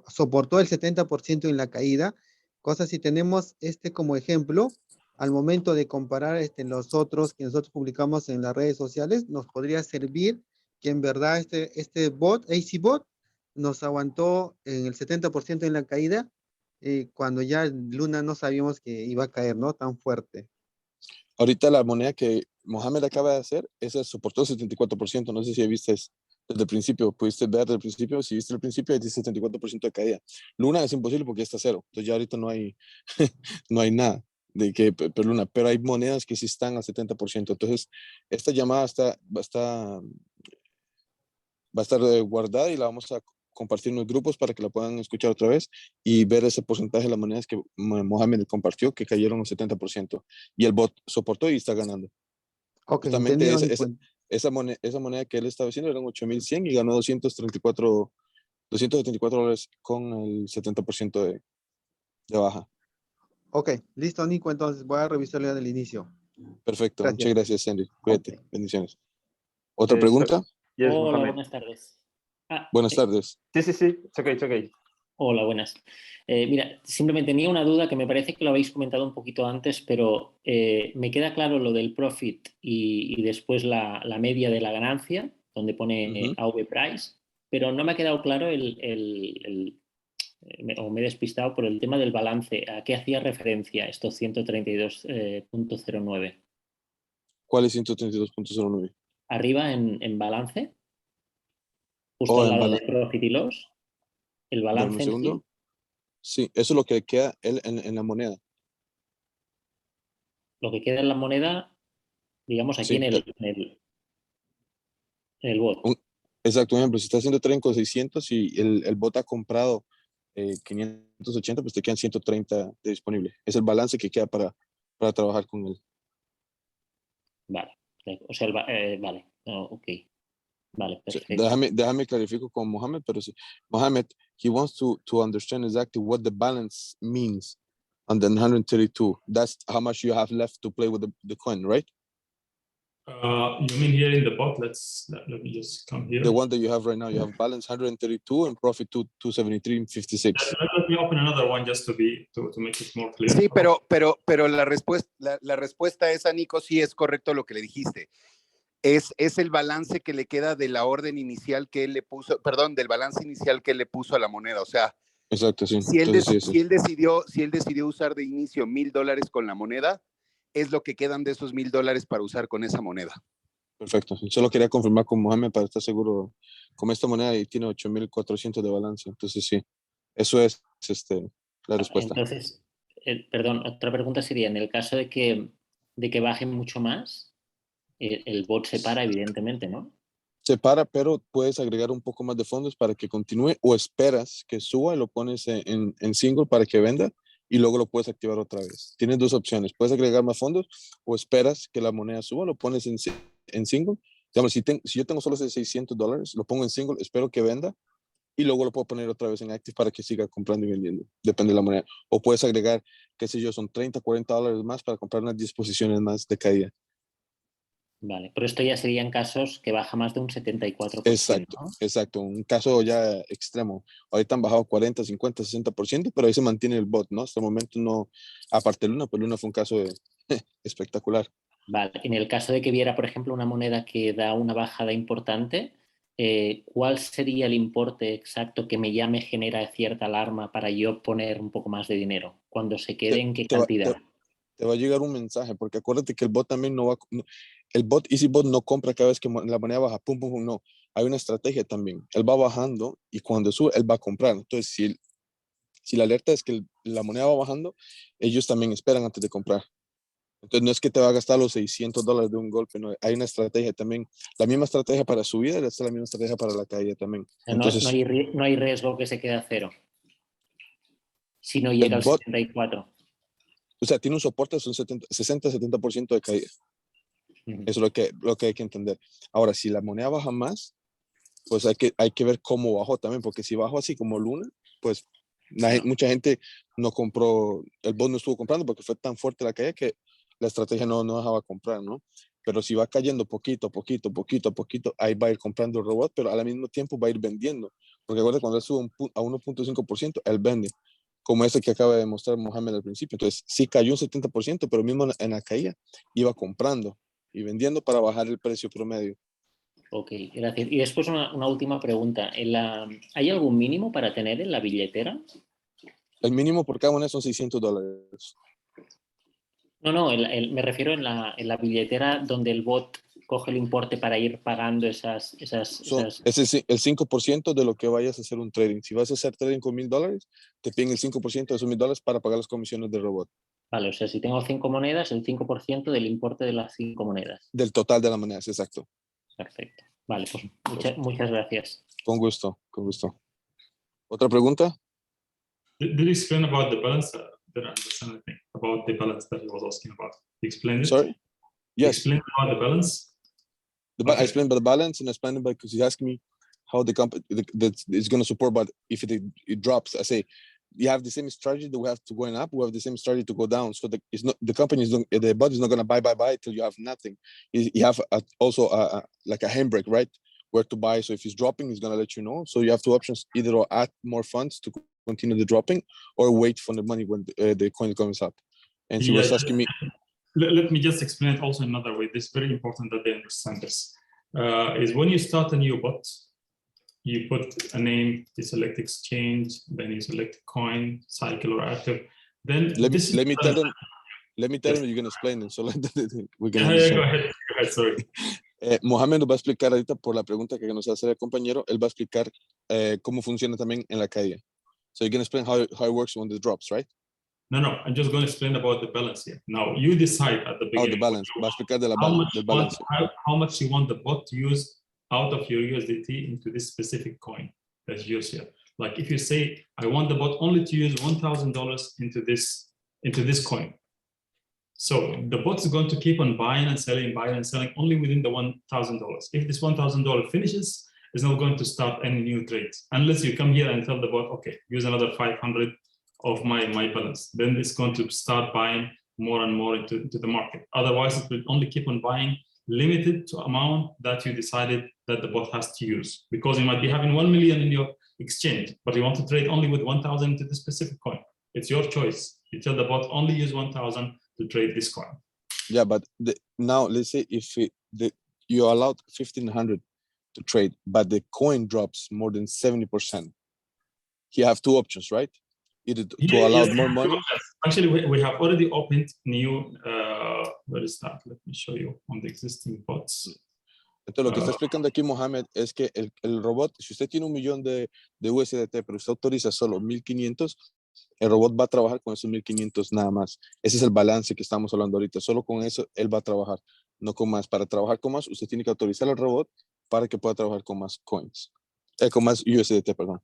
Speaker 9: soportó el 70% en la caída, cosa si tenemos como ejemplo, al momento de comparar los otros que nosotros publicamos en las redes sociales, nos podría servir que en verdad este bot, Eazy Bot, nos aguantó en el 70% en la caída, cuando ya Luna no sabíamos que iba a caer, ¿no? Tan fuerte.
Speaker 1: Ahorita la moneda que Mohamed acaba de hacer, esa soportó el 74%. No sé si viste desde el principio, pudiste ver desde el principio. Si viste el principio, hay 74% de caída. Luna es imposible porque está cero. Entonces ya ahorita no hay, no hay nada de que pero Luna, pero hay monedas que sí están al 70%. Entonces, esta llamada va a estar guardada y la vamos compartir en los grupos para que la puedan escuchar otra vez y ver ese porcentaje de las monedas que Mohamed compartió, que cayeron un 70%. Y el bot soportó y está ganando.
Speaker 9: Ok,
Speaker 1: Justamente
Speaker 9: entendido, Nico.
Speaker 1: esa moneda que él estaba haciendo eran 8.100 y ganó $274 con el 70% de baja.
Speaker 9: Ok, listo, Nico. Entonces voy a revisarlo ya del inicio.
Speaker 1: Perfecto.
Speaker 9: Gracias.
Speaker 1: Muchas gracias, Henry. Cuídate.
Speaker 9: Ok.
Speaker 1: Bendiciones. ¿Otra pregunta?
Speaker 2: Yes,
Speaker 10: Hola,
Speaker 2: Mohamed.
Speaker 10: buenas tardes.
Speaker 1: Buenas tardes.
Speaker 2: Sí, sí, sí. It's okay, it's okay.
Speaker 10: Hola, buenas. Mira, simplemente tenía una duda que me parece que lo habéis comentado un poquito antes, pero me queda claro lo del profit y después la media de la ganancia, donde pone AV price, pero no me ha quedado claro o me he despistado por el tema del balance. ¿A qué hacía referencia estos 132.09?
Speaker 1: ¿Cuál es 132.09?
Speaker 10: Arriba en balance, justo
Speaker 1: Oh,
Speaker 10: al
Speaker 1: en
Speaker 10: lado de
Speaker 1: balance.
Speaker 10: profit y loss, el
Speaker 1: Dame un
Speaker 10: balance en sí.
Speaker 1: segundo. Sí, eso es lo que queda en la moneda.
Speaker 10: Lo que queda en la moneda, digamos, aquí
Speaker 1: Sí,
Speaker 10: en el bot.
Speaker 1: exacto. Un ejemplo, si estás haciendo trading con 600 y el bot ha comprado 580, pues te quedan 130 de disponible. Es el balance que queda para trabajar con él.
Speaker 10: Vale. O sea, vale. No, ok. Vale,
Speaker 1: Sí,
Speaker 10: perfecto.
Speaker 1: déjame clarifico con Mohamed, pero sí. Mohamed, he wants to understand exactly what the balance means on the 132. That's how much you have left to play with the coin, right?
Speaker 3: You mean here in the bot? Let me just come here.
Speaker 1: The one that you have right now, you have balance 132 and profit 273.56.
Speaker 3: Let me open another one just to make it more clear.
Speaker 7: Sí, pero la respuesta esa, Nico, sí es correcto lo que le dijiste. Es el balance que le queda de la orden inicial que él le puso, perdón, del balance inicial que él le puso a la moneda. O sea,
Speaker 1: exacto, sí.
Speaker 7: Si él,
Speaker 1: Entonces, sí.
Speaker 7: si él decidió usar de inicio $1,000 con la moneda, es lo que quedan de esos $1,000 para usar con esa moneda.
Speaker 1: Perfecto. Solo quería confirmar con Mohamed para estar seguro. Como esta moneda y tiene 8.400 de balance. Entonces, sí. Eso es la respuesta.
Speaker 10: Entonces, perdón, otra pregunta sería, en el caso de que baje mucho más, el bot se para, evidentemente, ¿no?
Speaker 1: Se para, pero puedes agregar un poco más de fondos para que continúe o esperas que suba y lo pones en single para que venda y luego lo puedes activar otra vez. Tienes dos opciones. Puedes agregar más fondos o esperas que la moneda suba, lo pones en single. Digamos, si yo tengo solo ese $600, lo pongo en single, espero que venda y luego lo puedo poner otra vez en active para que siga comprando y vendiendo. Depende de la moneda. O puedes agregar, qué sé yo, son $30, $40 más para comprar unas 10 posiciones más de caída.
Speaker 10: Vale, pero esto ya serían casos que baja más de un 74%.
Speaker 1: Exacto,
Speaker 10: ¿no?
Speaker 1: exacto. Un caso ya extremo. Ahorita han bajado 40, 50, 60%, pero ahí se mantiene el bot, ¿no? Hasta el momento no, aparte de Luna, pues Luna fue un caso espectacular.
Speaker 10: Vale, en el caso de que viera, por ejemplo, una moneda que da una bajada importante, ¿cuál sería el importe exacto que ya me genera cierta alarma para yo poner un poco más de dinero? Cuando se quede, ¿en qué cantidad?
Speaker 1: Te va a llegar un mensaje, porque acuérdate que el bot también no va, el bot EazyBot no compra cada vez que la moneda baja, pum, pum, pum, no. Hay una estrategia también. Él va bajando y cuando sube, él va a comprar. Entonces, si la alerta es que la moneda va bajando, ellos también esperan antes de comprar. Entonces, no es que te va a gastar los $600 de un golpe, no. Hay una estrategia también. La misma estrategia para subida y la misma estrategia para la caída también. Entonces,
Speaker 10: no hay riesgo que se quede a cero si no
Speaker 1: el
Speaker 10: llega al
Speaker 1: bot,
Speaker 10: 74.
Speaker 1: o sea, tiene un soporte de un 60-70% de caída. Eso es lo que hay que entender. Ahora, si la moneda baja más, pues hay que ver cómo bajó también, porque si bajó así como Luna, pues mucha gente no compró, el bot no estuvo comprando porque fue tan fuerte la caída que la estrategia no dejaba comprar, ¿no? Pero si va cayendo poquito, ahí va a ir comprando el robot, pero al mismo tiempo va a ir vendiendo. Porque acuérdate, cuando él sube a 1.5%, él vende, como ese que acaba de mostrar Mohamed al principio. Entonces, sí cayó un 70%, pero mismo en la caída iba comprando y vendiendo para bajar el precio promedio.
Speaker 10: Ok, gracias. Y después una última pregunta. ¿Hay algún mínimo para tener en la billetera?
Speaker 1: El mínimo por cada moneda son $600.
Speaker 10: No, me refiero en la billetera donde el bot coge el importe para ir pagando esas...
Speaker 1: Es el 5% de lo que vayas a hacer un trading. Si vas a hacer trading con $1,000, te piden el 5% de esos $1,000 para pagar las comisiones del robot.
Speaker 10: Vale, o sea, si tengo 5 monedas, el 5% del importe de las 5 monedas.
Speaker 1: Del total de las monedas, exacto.
Speaker 10: Perfecto. Vale, pues muchas gracias.
Speaker 1: Con gusto, con gusto. ¿Otra pregunta?
Speaker 3: Did you explain about the balance? Didn't understand anything about the balance that he was asking about. You explained it?
Speaker 1: Sorry? Yes.
Speaker 3: Explain about the balance?
Speaker 1: I explained about the balance and I explained about because he's asking me how the company is going to support, but if it drops, I say, you have the same strategy that we have to going up, we have the same strategy to go down. So the company is not, the bot is not going to buy till you have nothing. You have also like a handbrake, right? Where to buy. So if it's dropping, it's going to let you know. So you have two options, either add more funds to continue the dropping or wait for the money when the coin comes up. And she was asking me.
Speaker 3: Let me just explain it also another way. This is very important that they understand this. Is when you start a new bot, you put a name, you select exchange, then you select coin, cycle or active. Then
Speaker 1: let me tell them you're going to explain it. So we can
Speaker 3: go ahead, sorry.
Speaker 1: Mohamed nos va a explicar ahorita por la pregunta que nos hace el compañero, él va a explicar cómo funciona también en la caída. So you're going to explain how it works when it drops, right?
Speaker 3: No, I'm just going to explain about the balance here. Now, you decide at the beginning.
Speaker 1: Oh, the balance. Va a explicar de la balance.
Speaker 3: How much you want the bot to use out of your USDT into this specific coin that's used here. Like if you say, I want the bot only to use $1,000 into this coin. So the bot is going to keep on buying and selling only within the $1,000. If this $1,000 finishes, it's not going to start any new trades unless you come here and tell the bot, okay, use another 500 of my balance. Then it's going to start buying more and more into the market. Otherwise, it will only keep on buying limited to amount that you decided that the bot has to use. Because you might be having 1 million in your exchange, but you want to trade only with 1,000 into the specific coin. It's your choice. You tell the bot only use 1,000 to trade this coin.
Speaker 1: Yeah, but now let's say if you are allowed 1,500 to trade, but the coin drops more than 70%, you have two options, right? Either to allow more money.
Speaker 3: Actually, we have already opened new, where is that? Let me show you on the existing bots.
Speaker 1: Entonces, lo que está explicando aquí Mohamed es que el robot, si usted tiene 1 millón de USDT, pero usted autoriza solo 1,500, el robot va a trabajar con esos 1,500 nada más. Ese es el balance que estamos hablando ahorita. Solo con eso él va a trabajar, no con más. Para trabajar con más, usted tiene que autorizar al robot para que pueda trabajar con más coins, con más USDT, perdón.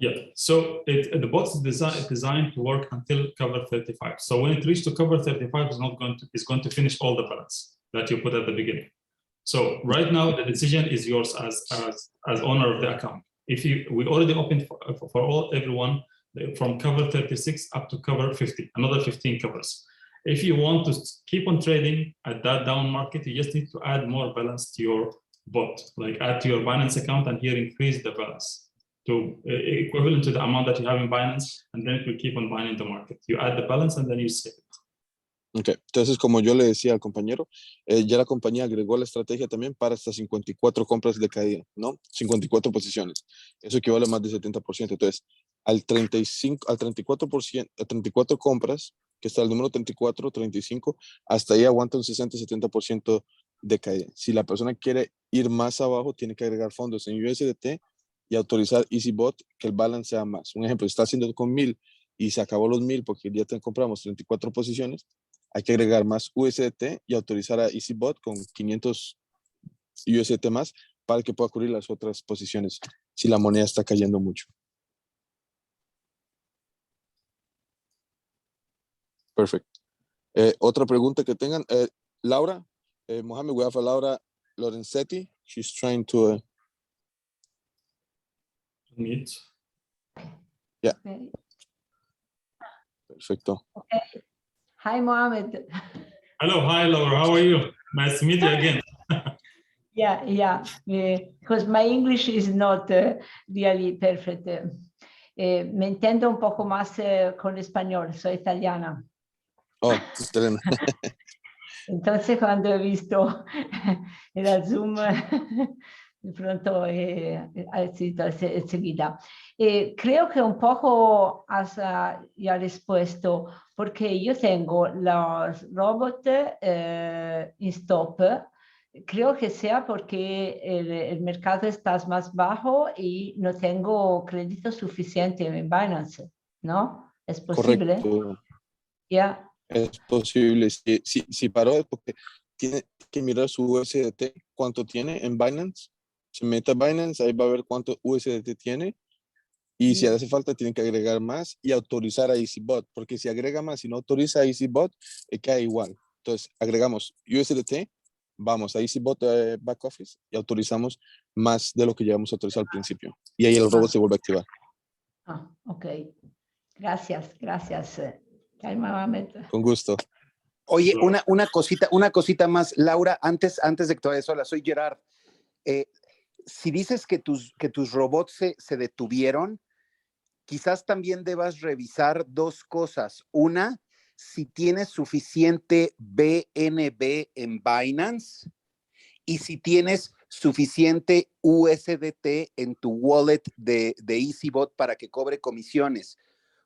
Speaker 3: Yeah, so the bot is designed to work until cover 35. So when it reaches to cover 35, it's going to finish all the balance that you put at the beginning. So right now the decision is yours as owner of the account. We already opened for everyone from cover 36 up to cover 50, another 15 covers. If you want to keep on trading at that down market, you just need to add more balance to your bot, like add to your Binance account and here increase the balance to equivalent to the amount that you have in Binance, and then it will keep on buying in the market. You add the balance and then you save it.
Speaker 1: Okay. Entonces, como yo le decía al compañero, ya la compañía agregó la estrategia también para estas 54 compras de caída, ¿no? 54 posiciones. Eso equivale a más del 70%. Entonces, al 34%, a 34 compras, que está el número 34, 35, hasta ahí aguanta un 60-70% de caída. Si la persona quiere ir más abajo, tiene que agregar fondos en USDT y autorizar EazyBot que el balance sea más. Un ejemplo, está haciendo con 1,000 y se acabó los 1,000 porque ya compramos 34 posiciones, hay que agregar más USDT y autorizar a EazyBot con 500 USDT más para que pueda cubrir las otras posiciones si la moneda está cayendo mucho. Perfecto. Otra pregunta que tengan. Laura, Mohamed, we have a Laura Lorenzetti. She's trying to...
Speaker 3: Meet.
Speaker 1: Yeah.
Speaker 11: Okay.
Speaker 1: Perfecto.
Speaker 11: Okay. Hi, Mohamed.
Speaker 3: Hello, hi, Laura. How are you? Nice to meet you again.
Speaker 11: Yeah. Because my English is not really perfect. Me entiendo un poco más con español. Soy italiana.
Speaker 1: Oh, italiana.
Speaker 11: Entonces, cuando he visto el Zoom, de pronto ha sido enseguida. Creo que un poco has ya respuesto, porque yo tengo los robots en stop. Creo que sea porque el mercado está más bajo y no tengo crédito suficiente en Binance, ¿no? ¿Es posible?
Speaker 1: Correcto.
Speaker 11: Yeah.
Speaker 1: Es posible. Si paró, porque tiene que mirar su USDT, cuánto tiene en Binance. Se mete a Binance, ahí va a ver cuánto USDT tiene Y si hace falta, tienen que agregar más y autorizar a EazyBot, porque si agrega más y no autoriza a EazyBot, queda igual. Entonces, agregamos USDT, vamos a EazyBot Back Office y autorizamos más de lo que llevamos a autorizar al principio. Y ahí el robot se vuelve a activar.
Speaker 11: Ok. Gracias, gracias. Mohamed.
Speaker 1: Con gusto.
Speaker 7: Oye, una cosita más, Laura, antes de que te vayas sola, soy Gerard. Si dices que tus robots se detuvieron, quizás también debas revisar dos cosas. Una, si tienes suficiente BNB en Binance y si tienes suficiente USDT en tu wallet de EazyBot para que cobre comisiones.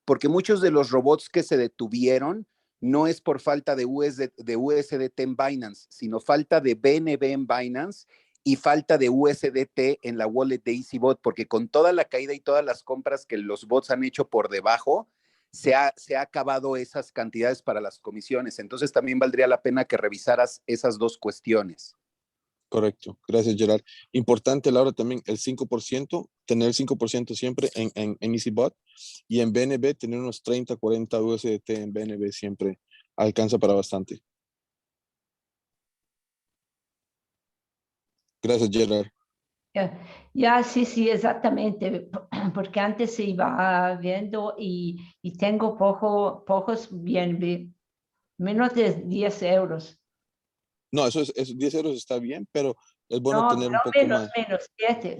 Speaker 7: Porque muchos de los robots que se detuvieron no es por falta de USDT en Binance, sino falta de BNB en Binance y falta de USDT en la wallet de EazyBot, porque con toda la caída y todas las compras que los bots han hecho por debajo, se ha acabado esas cantidades para las comisiones. Entonces también valdría la pena que revisaras esas dos cuestiones.
Speaker 1: Correcto. Gracias, Gerard. Importante, Laura, también el 5%, tener el 5% siempre en EazyBot y en BNB tener unos 30, 40 USDT en BNB siempre alcanza para bastante. Gracias, Gerard.
Speaker 11: Ya, sí, exactamente, porque antes se iba viendo y tengo pocos BNB, menos de 10 euros.
Speaker 1: No, eso 10 euros está bien, pero es bueno
Speaker 11: No,
Speaker 1: tener un poco más.
Speaker 11: Menos,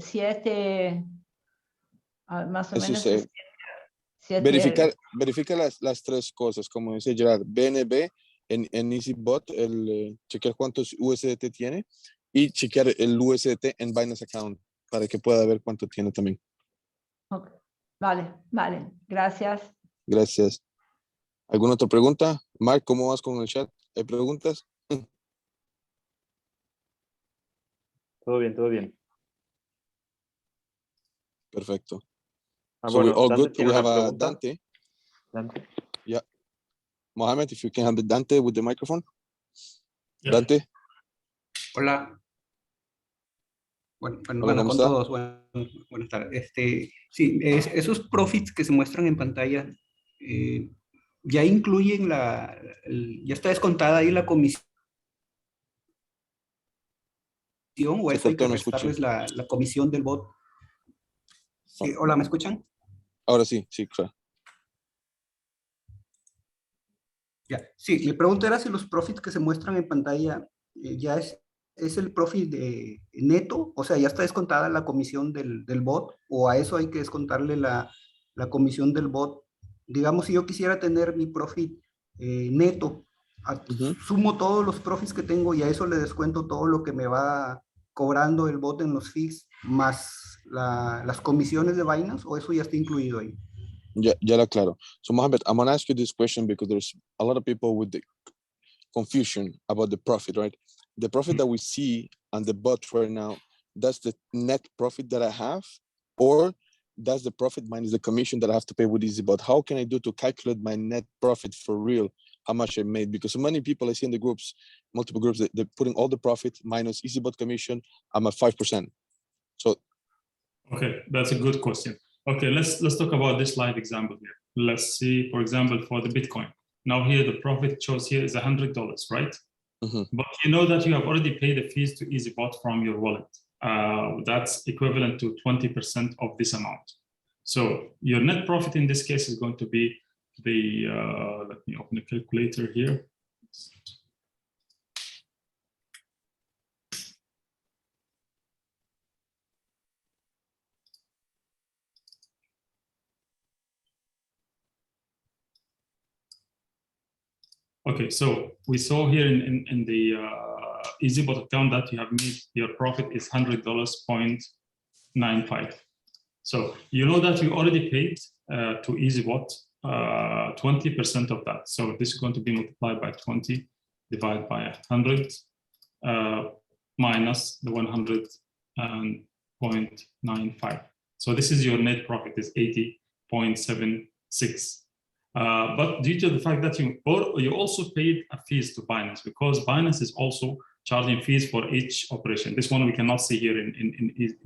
Speaker 11: 7, más o
Speaker 1: Eso
Speaker 11: menos.
Speaker 1: es,
Speaker 11: 7
Speaker 1: verifica las tres cosas, como dice Gerard, BNB en EazyBot, chequear cuántos USDT tiene y chequear el USDT en Binance Account para que pueda ver cuánto tiene también.
Speaker 11: Okay. Vale, gracias.
Speaker 1: Gracias. ¿Alguna otra pregunta? Mark, ¿cómo vas con el chat? ¿Hay preguntas?
Speaker 2: Todo bien.
Speaker 1: Perfecto. So
Speaker 2: Bueno,
Speaker 1: we're all
Speaker 2: Dante
Speaker 1: good.
Speaker 2: tiene
Speaker 1: We have
Speaker 2: una pregunta.
Speaker 1: Dante. Yeah. Mohamed, if you can have Dante with the microphone.
Speaker 3: Yeah.
Speaker 1: Dante.
Speaker 12: Hola.
Speaker 1: Hola,
Speaker 12: Bueno,
Speaker 1: ¿cómo
Speaker 12: con
Speaker 1: está?
Speaker 12: todos. Buenas tardes. Sí, esos profits que se muestran en pantalla ya incluyen ya está descontada ahí la comisión o
Speaker 1: Se
Speaker 12: eso hay que
Speaker 1: cortó, no escuché.
Speaker 12: restarles la comisión del bot. Sí, hola, ¿me escuchan?
Speaker 1: Ahora sí, claro.
Speaker 12: Ya. Sí, mi pregunta era si los profits que se muestran en pantalla ya es el profit neto, o sea, ya está descontada la comisión del bot, o a eso hay que descontarle la comisión del bot. Digamos, si yo quisiera tener mi profit neto, sumo todos los profits que tengo y a eso le descuento todo lo que me va cobrando el bot en los fees, más las comisiones de Binance, o eso ya está incluido ahí.
Speaker 1: Yeah, claro. So Mohamed, I'm gonna ask you this question because there's a lot of people with the confusion about the profit, right? The profit that we see on the bot right now, that's the net profit that I have, or that's the profit minus the commission that I have to pay with EazyBot. How can I do to calculate my net profit for real, how much I made? Because so many people I see in the groups, multiple groups, they're putting all the profit minus EazyBot commission, I'm at 5%. So.
Speaker 3: Okay, that's a good question. Okay, let's talk about this live example here. Let's see, for example, for the Bitcoin. Now here, the profit shows here is $100, right? But you know that you have already paid the fees to EazyBot from your wallet. That's equivalent to 20% of this amount. So your net profit in this case is going to be let me open the calculator here. Okay, so we saw here in the EazyBot account that you have made your profit is $100.95. So you know that you already paid to EazyBot 20% of that. So this is going to be multiplied by 20 divided by 100 minus the 100.95. So this is your net profit is 80.76. But due to the fact that you also paid a fees to Binance, because Binance is also charging fees for each operation. This one we cannot see here in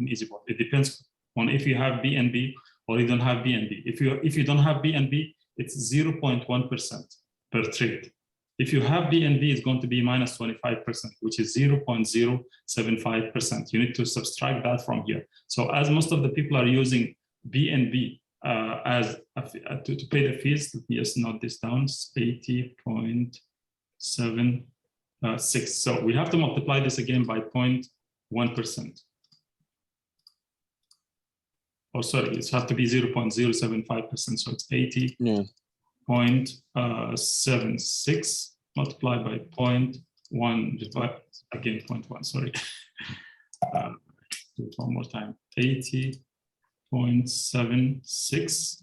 Speaker 3: EazyBot. It depends on if you have BNB or you don't have BNB. If you don't have BNB, it's 0.1% per trade. If you have BNB, it's going to be minus 25%, which is 0.075%. You need to subtract that from here. So as most of the people are using BNB to pay the fees, let me just note this down, 80.76. So we have to multiply this again by 0.1%. Oh, sorry, it has to be 0.075%. So it's 80.76 multiplied by 0.1, again 0.1, sorry. Do it one more time. 80.76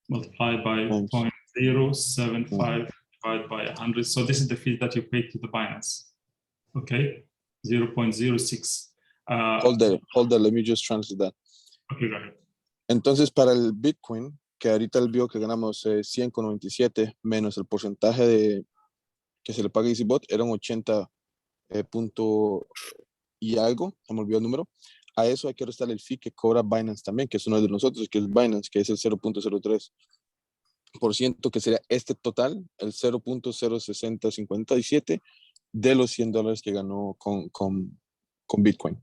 Speaker 3: multiplied by 0.075 divided by 100. So this is the fee that you pay to the Binance. Okay, 0.06.
Speaker 1: Hold on, let me just translate that.
Speaker 3: Okay, go ahead.
Speaker 1: Entonces, para el Bitcoin, que ahorita él vio que ganamos 100,97 menos el porcentaje que se le paga a EazyBot, eran 80 punto y algo, se me olvidó el número. A eso hay que restarle el fee que cobra Binance también, que es uno de nosotros, que es Binance, que es el 0.03%, que sería este total, el 0.06057 de los $100 que ganó con Bitcoin.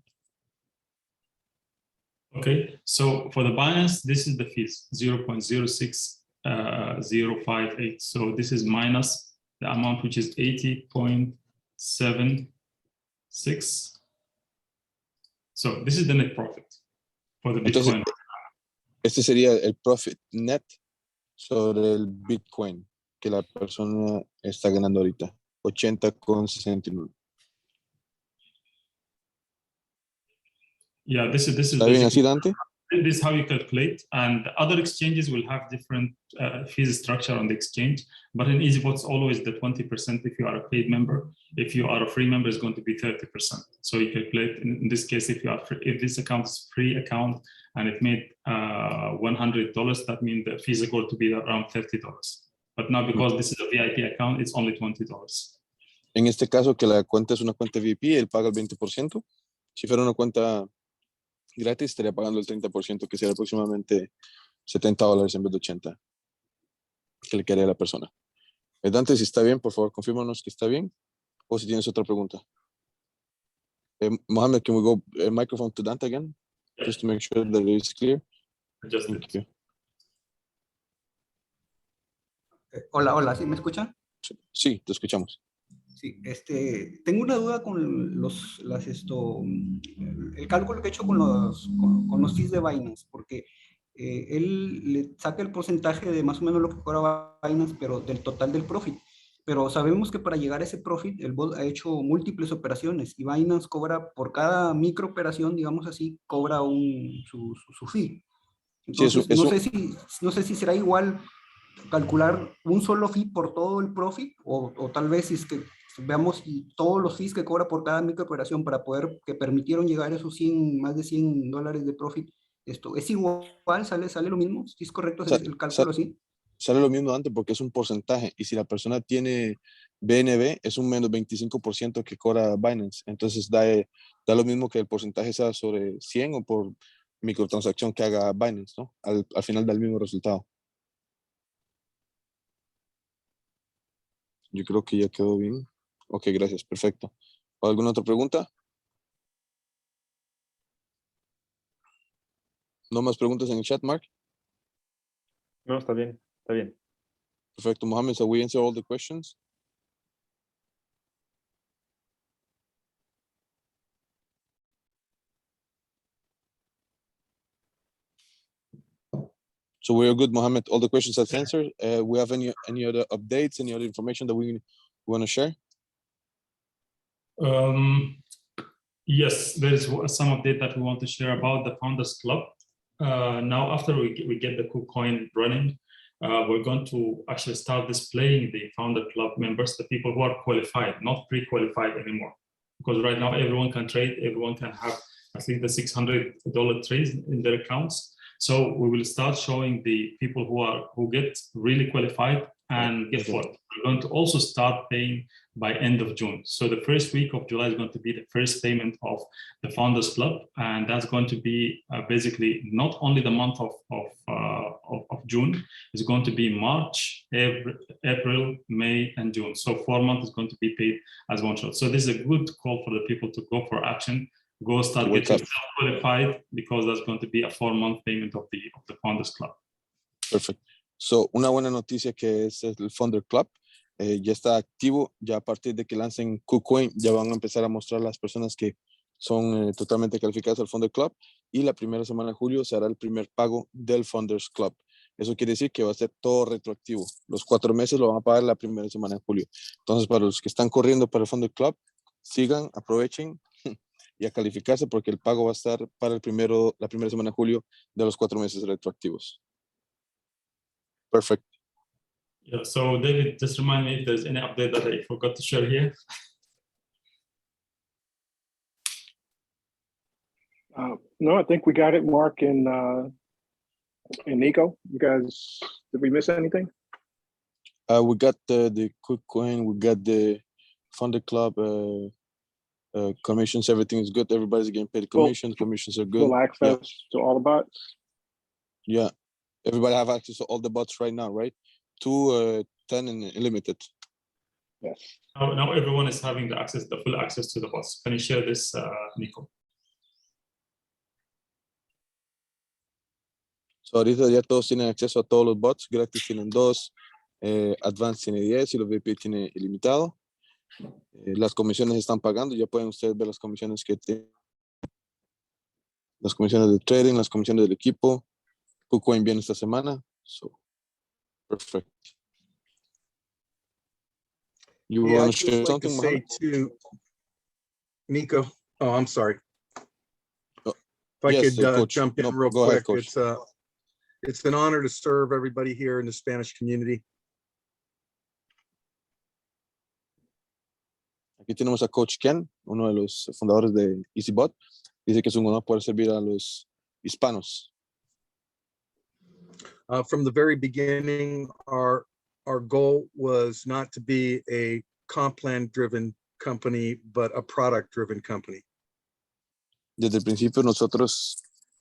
Speaker 3: Okay, so for the Binance, this is the fees, 0.06058. So this is minus the amount, which is 80.76. So this is the net profit for the Bitcoin.
Speaker 1: Entonces, este sería el profit net sobre el Bitcoin que la persona está ganando ahorita, 80,69.
Speaker 3: Yeah, this is
Speaker 1: ¿Está bien así, Dante?
Speaker 3: This is how you calculate, and other exchanges will have different fees structure on the exchange, but in EazyBot it's always the 20% if you are a paid member. If you are a free member, it's going to be 30%. So you calculate, in this case, if this account is free account and it made $100, that means the fees are going to be around $30. But now because this is a VIP account, it's only $20.
Speaker 1: En este caso, que la cuenta es una cuenta VIP, él paga el 20%. Si fuera una cuenta gratis, estaría pagando el 30%, que sería aproximadamente $70 en vez de 80 que le quedaría a la persona. Dante, si está bien, por favor, confírmanos que está bien, o si tienes otra pregunta. Mohammed, can we go microphone to Dante again, just to make sure that it is clear? Thank you.
Speaker 12: Hola, ¿sí me escuchan?
Speaker 1: Sí, te escuchamos.
Speaker 12: Sí, tengo una duda con el cálculo que he hecho con los fees de Binance, porque él le saca el porcentaje de más o menos lo que cobra Binance, pero del total del profit. Pero sabemos que para llegar a ese profit, el bot ha hecho múltiples operaciones y Binance cobra por cada micro operación, digamos así, cobra su fee. Entonces, sí, no sé si será igual calcular un solo fee por todo el profit, o tal vez si es que veamos todos los fees que cobra por cada microoperación para poder, que permitieron llegar a esos más de $100 de profit. ¿Esto es igual? ¿Sale lo mismo? ¿Sí es correcto el cálculo así?
Speaker 1: Sale lo mismo antes porque es un porcentaje, y si la persona tiene BNB, es un menos 25% que cobra Binance. Entonces da lo mismo que el porcentaje sea sobre 100 o por microtransacción que haga Binance, ¿no? Al final da el mismo resultado. Yo creo que ya quedó bien. Ok, gracias, perfecto. ¿Alguna otra pregunta? ¿No más preguntas en el chat, Mark?
Speaker 2: No, está bien, está bien.
Speaker 1: Perfecto, Mohammed, so we answer all the questions? So we're good, Mohammed. All the questions are answered. We have any other updates, any other information that we want to share?
Speaker 3: Yes, there is some update that we want to share about the Founders Club. Now, after we get the Kucoin running, we're going to actually start displaying the Founder Club members, the people who are qualified, not pre-qualified anymore. Because right now, everyone can trade, everyone can have at least the $600 trades in their accounts. So we will start showing the people who get really qualified And guess what? We're going to also start paying by end of June. So the first week of July is going to be the first payment of the Founders Club, and that's going to be basically not only the month of June. It's going to be March, April, May, and June. So 4 months is going to be paid as one shot. So this is a good call for the people to go for action. Go start getting qualified, because that's going to be a 4-month payment of the Founders Club.
Speaker 1: Perfect. So, una buena noticia que es el Founder Club. Ya está activo. Ya a partir de que lancen Kucoin, ya van a empezar a mostrar las personas que son totalmente calificadas al Founder Club. Y la primera semana de julio se hará el primer pago del Founders Club. Eso quiere decir que va a ser todo retroactivo. Los 4 meses lo van a pagar la primera semana de julio. Entonces, para los que están corriendo para el Founder Club, sigan, aprovechen y a calificarse, porque el pago va a estar para la primera semana de julio de los 4 meses retroactivos. Perfect.
Speaker 3: Yeah, so David, just remind me if there's any update that I forgot to share here.
Speaker 13: No, I think we got it, Mark and Nico. You guys, did we miss anything?
Speaker 1: We got the Kucoin, we got the Founder Club, commissions, everything is good. Everybody's getting paid commissions. Commissions are good.
Speaker 13: Full access to all the bots?
Speaker 1: Yeah. Everybody have access to all the bots right now, right? 2, 10, and unlimited.
Speaker 13: Yes.
Speaker 3: Now everyone is having the full access to the bots. Can you share this, Nico?
Speaker 1: So ahorita ya todos tienen acceso a todos los bots. Gratis tienen 2, Advanced tiene 10 y los VIP tiene ilimitado. Las comisiones están pagando. Ya pueden ustedes ver las comisiones que tienen. Las comisiones de trading, las comisiones del equipo. Kucoin viene esta semana, so perfect. You want to share something,
Speaker 14: Mohammed? To Nico, oh, I'm sorry. If I could jump in real quick, ahead, it's an honor to serve everybody here in the Spanish community.
Speaker 1: Aquí tenemos a Coach Ken, uno de los fundadores de Eazy Bot. Dice que es un honor poder servir a los hispanos.
Speaker 14: From the very beginning, our goal was not to be a comp plan driven company, but a product driven company.
Speaker 1: Desde el principio nosotros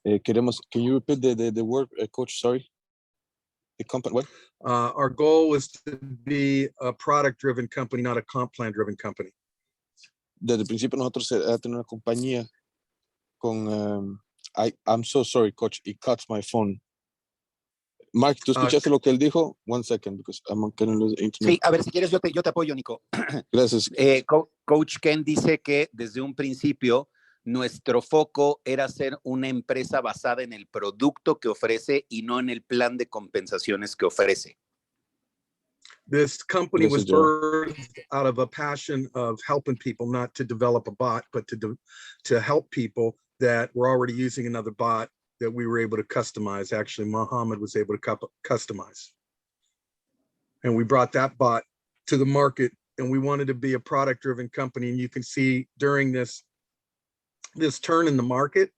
Speaker 1: queremos. Can you repeat the word, Coach? Sorry. The company. What?
Speaker 14: Our goal was to be a product driven company, not a comp plan driven company.
Speaker 1: Desde el principio nosotros era tener una compañía con. I'm so sorry, Coach. It cuts my phone. Mark, ¿tú escuchaste lo que él dijo? 1 second, because I'm getting the internet.
Speaker 7: Sí, a ver, si quieres yo te apoyo, Nico.
Speaker 1: Gracias.
Speaker 7: Coach Ken dice que desde un principio nuestro foco era ser una empresa basada en el producto que ofrece y no en el plan de compensaciones que ofrece.
Speaker 14: This company was birthed out of a passion of helping people, not to develop a bot, but to help people that were already using another bot that we were able to customize. Actually, Mohammed was able to customize. And we brought that bot to the market, and we wanted to be a product-driven company. And you can see during this turn in the market,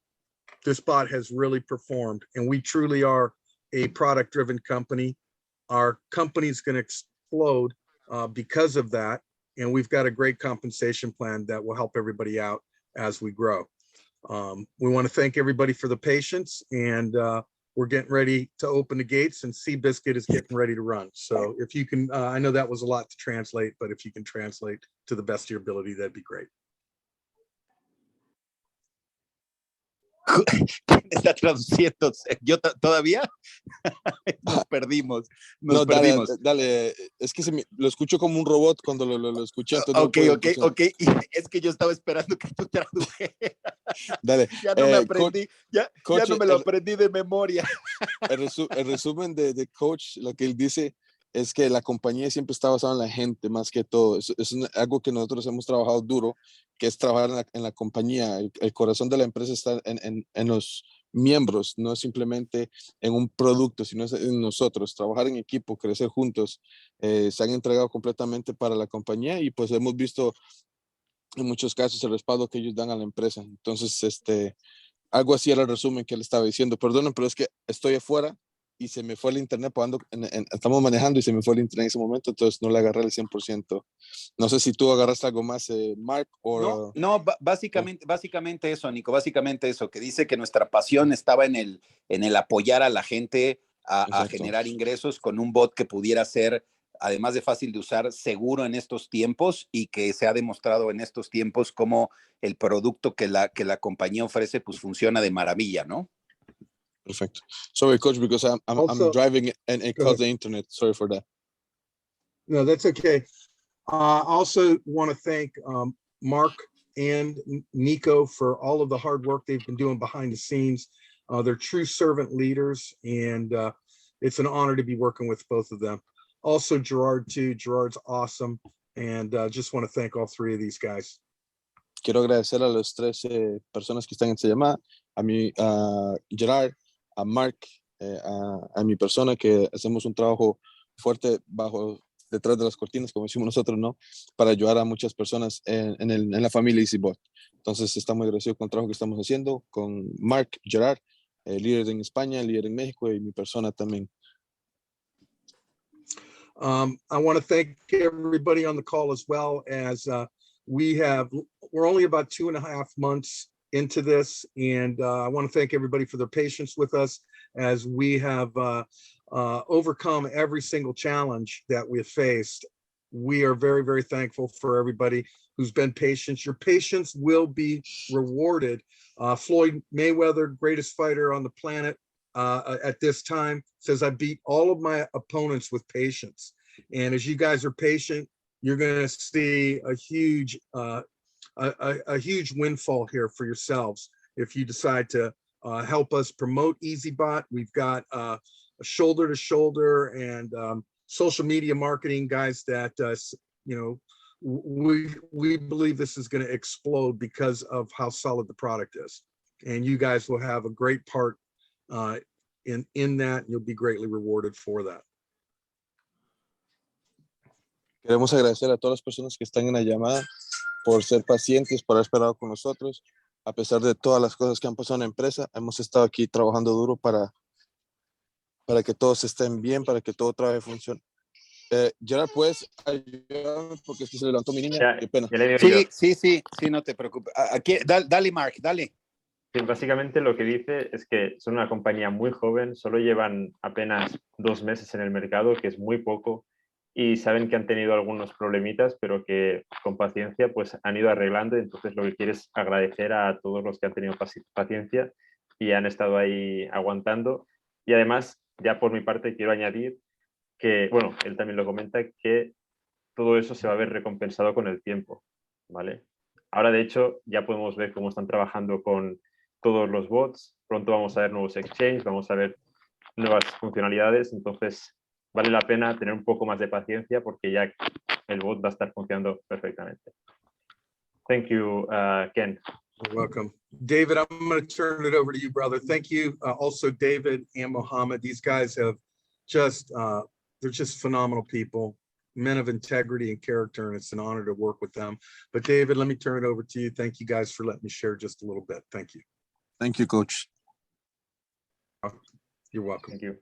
Speaker 14: this bot has really performed. And we truly are a product-driven company. Our company's going to explode because of that. And we've got a great compensation plan that will help everybody out as we grow. We want to thank everybody for the patience, and we're getting ready to open the gates, and Seabiscuit is getting ready to run. So if you can, I know that was a lot to translate, but if you can translate to the best of your ability, that'd be great.
Speaker 7: ¿Quién está traduciendo? ¿Yo todavía? Nos perdimos.
Speaker 1: Dale. Es que lo escucho como un robot cuando lo escuché.
Speaker 7: Ok. Es que yo estaba esperando que tú tradujeras.
Speaker 1: Dale.
Speaker 7: Ya no me aprendí. Ya no me lo aprendí de memoria.
Speaker 1: El resumen de Coach, lo que él dice es que la compañía siempre está basada en la gente más que todo. Es algo que nosotros hemos trabajado duro, que es trabajar en la compañía. El corazón de la empresa está en los miembros, no es simplemente en un producto, sino es en nosotros. Trabajar en equipo, crecer juntos, se han entregado completamente para la compañía, y pues hemos visto en muchos casos el respaldo que ellos dan a la empresa. Entonces, algo así era el resumen que él estaba diciendo. Perdonen, pero es que estoy afuera y se me fue el internet, pues estamos manejando y se me fue el internet en ese momento, entonces no le agarré el 100%. No sé si tú agarraste algo más, Mark, o...
Speaker 7: No, básicamente eso, Nico, básicamente eso, que dice que nuestra pasión estaba en el apoyar a la gente a generar ingresos con un bot que pudiera ser, además de fácil de usar, seguro en estos tiempos, y que se ha demostrado en estos tiempos cómo el producto que la compañía ofrece pues funciona de maravilla, ¿no?
Speaker 1: Perfecto. Sorry, Coach, because I'm driving and it calls the internet. Sorry for that.
Speaker 14: No, that's okay. I also want to thank Mark and Nico for all of the hard work they've been doing behind the scenes. They're true servant leaders, and it's an honor to be working with both of them. Also, Gerard, too. Gerard's awesome, and just want to thank all three of these guys.
Speaker 1: Quiero agradecer a las 13 personas que están en esta llamada, a mi Gerard, a Mark, a mi persona, que hacemos un trabajo fuerte detrás de las cortinas, como decimos nosotros, ¿no? Para ayudar a muchas personas en la familia EazyBot. Entonces, estamos agradecidos con el trabajo que estamos haciendo con Mark, Gerard, líder en España, líder en México, y mi persona también.
Speaker 14: I want to thank everybody on the call as well, as we're only about 2.5 months into this, and I want to thank everybody for their patience with us as we have overcome every single challenge that we have faced. We are very, very thankful for everybody who's been patient. Your patience will be rewarded. Floyd Mayweather, greatest fighter on the planet at this time, says, I beat all of my opponents with patience. And as you guys are patient, you're going to see a huge windfall here for yourselves if you decide to help us promote EazyBot. We've got a shoulder to shoulder and social media marketing guys that we believe this is going to explode because of how solid the product is, and you guys will have a great part in that. You'll be greatly rewarded for that.
Speaker 1: Queremos agradecer a todas las personas que están en la llamada por ser pacientes, por haber esperado con nosotros. A pesar de todas las cosas que han pasado en la empresa, hemos estado aquí trabajando duro para que todos estén bien, para que todo trabaje funcione. Gerard, ¿puedes ayudarme? Porque es que se levantó mi niña. Qué pena.
Speaker 7: Sí, no te preocupes. Aquí, dale, Mark, dale.
Speaker 2: Sí, básicamente lo que dice es que son una compañía muy joven, solo llevan apenas 2 meses en el mercado, que es muy poco, y saben que han tenido algunos problemitas, pero que con paciencia pues han ido arreglando. Entonces lo que quiero es agradecer a todos los que han tenido paciencia y han estado ahí aguantando. Y además, ya por mi parte, quiero añadir que, bueno, él también lo comenta, que todo eso se va a ver recompensado con el tiempo, ¿vale? Ahora, de hecho, ya podemos ver cómo están trabajando con todos los bots. Pronto vamos a ver nuevos exchanges, vamos a ver nuevas funcionalidades. Entonces, vale la pena tener un poco más de paciencia porque ya el bot va a estar funcionando perfectamente. Thank you, Ken.
Speaker 14: You're welcome. David, I'm going to turn it over to you, brother. Thank you. Also, David and Mohammed. These guys have just, they're just phenomenal people, men of integrity and character, and it's an honor to work with them. But David, let me turn it over to you. Thank you guys for letting me share just a little bit. Thank you.
Speaker 1: Thank you, Coach.
Speaker 14: You're welcome.
Speaker 2: Thank you.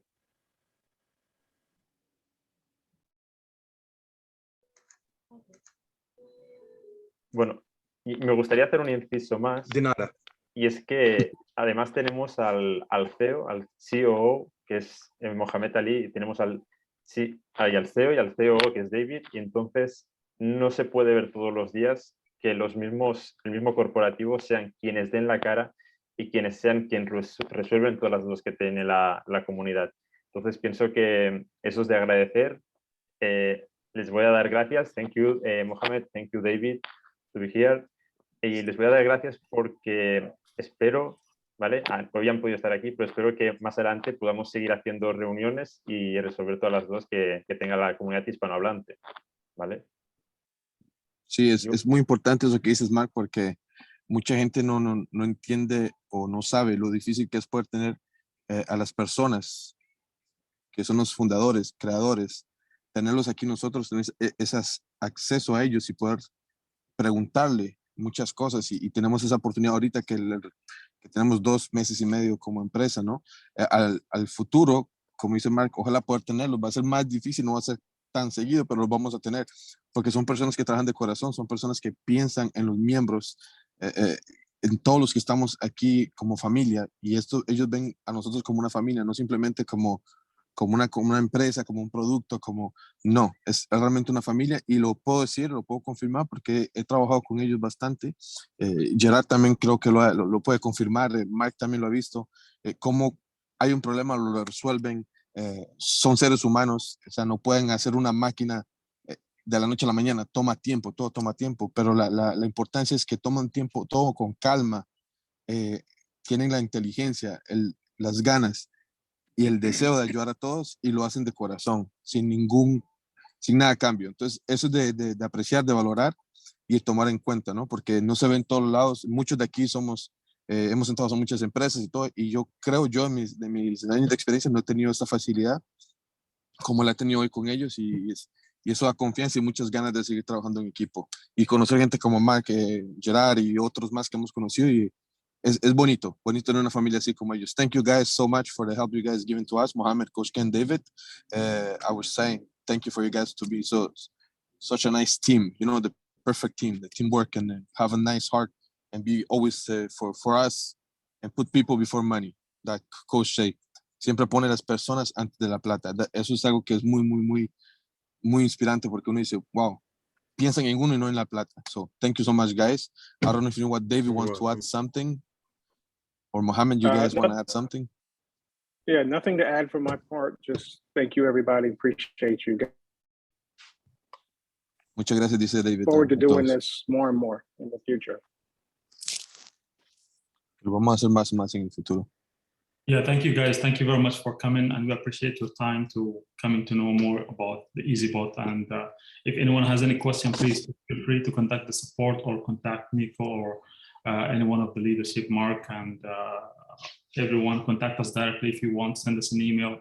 Speaker 2: Bueno, y me gustaría hacer un inciso más.
Speaker 14: De nada.
Speaker 2: Y es que además tenemos al CEO, al COO, que es Mohamed Ali, y tenemos al CEO y al COO, que es David, y entonces no se puede ver todos los días que el mismo corporativo sean quienes den la cara y quienes sean quienes resuelven todas las dudas que tiene la comunidad. Entonces pienso que eso es de agradecer. Les voy a dar gracias. Thank you, Mohamed. Thank you, David, to be here. Y les voy a dar gracias porque espero, ¿vale? Hoy han podido estar aquí, pero espero que más adelante podamos seguir haciendo reuniones y resolver todas las dudas que tenga la comunidad hispanohablante, ¿vale?
Speaker 1: Sí, es muy importante eso que dices, Mark, porque mucha gente no entiende o no sabe lo difícil que es poder tener a las personas que son los fundadores, creadores, tenerlos aquí nosotros, tener ese acceso a ellos y poder preguntarle muchas cosas, y tenemos esa oportunidad ahorita que tenemos 2 meses y medio como empresa, ¿no? Al futuro, como dice Mark, ojalá poder tenerlos. Va a ser más difícil, no va a ser tan seguido, pero los vamos a tener, porque son personas que trabajan de corazón, son personas que piensan en los miembros, en todos los que estamos aquí como familia, y ellos ven a nosotros como una familia, no simplemente como una empresa, como un producto, no, es realmente una familia, y lo puedo decir, lo puedo confirmar porque he trabajado con ellos bastante. Gerard también creo que lo puede confirmar, Mike también lo ha visto, cómo hay un problema, lo resuelven, son seres humanos, o sea, no pueden hacer una máquina de la noche a la mañana, toma tiempo, todo toma tiempo, pero la importancia es que toman tiempo, todo con calma, tienen la inteligencia, las ganas y el deseo de ayudar a todos, y lo hacen de corazón, sin nada a cambio. Entonces, eso es de apreciar, de valorar y de tomar en cuenta, ¿no? Porque no se ve en todos lados. Muchos de aquí hemos entrado a muchas empresas y todo, y yo creo, de mis años de experiencia, no he tenido esta facilidad como la he tenido hoy con ellos, y eso da confianza y muchas ganas de seguir trabajando en equipo y conocer gente como Mark, Gerard y otros más que hemos conocido, y es bonito tener una familia así como ellos. Thank you guys so much for the help you guys given to us, Mohammed, Coach Ken, David. I was saying thank you for you guys to be such a nice team, you know, the perfect team, the teamwork, and have a nice heart and be always for us and put people before money, like Coach say. Siempre pone las personas antes de la plata. Eso es algo que es muy, muy, muy, muy inspirante, porque uno dice, wow, piensan en uno y no en la plata. So, thank you so much, guys. I don't know if you know what David wants to add something, or Mohammed, you guys want to add something?
Speaker 13: Yeah, nothing to add from my part. Just thank you, everybody. Appreciate you.
Speaker 1: Muchas gracias, dice David.
Speaker 13: Forward to doing this more and more in the future.
Speaker 1: Lo vamos a hacer más en el futuro.
Speaker 3: Yeah, thank you guys. Thank you very much for coming, and we appreciate your time to coming to know more about the EazyBot. And if anyone has any question, please feel free to contact the support or contact Nico or any one of the leadership, Mark, and everyone. Contact us directly if you want. Send us an email.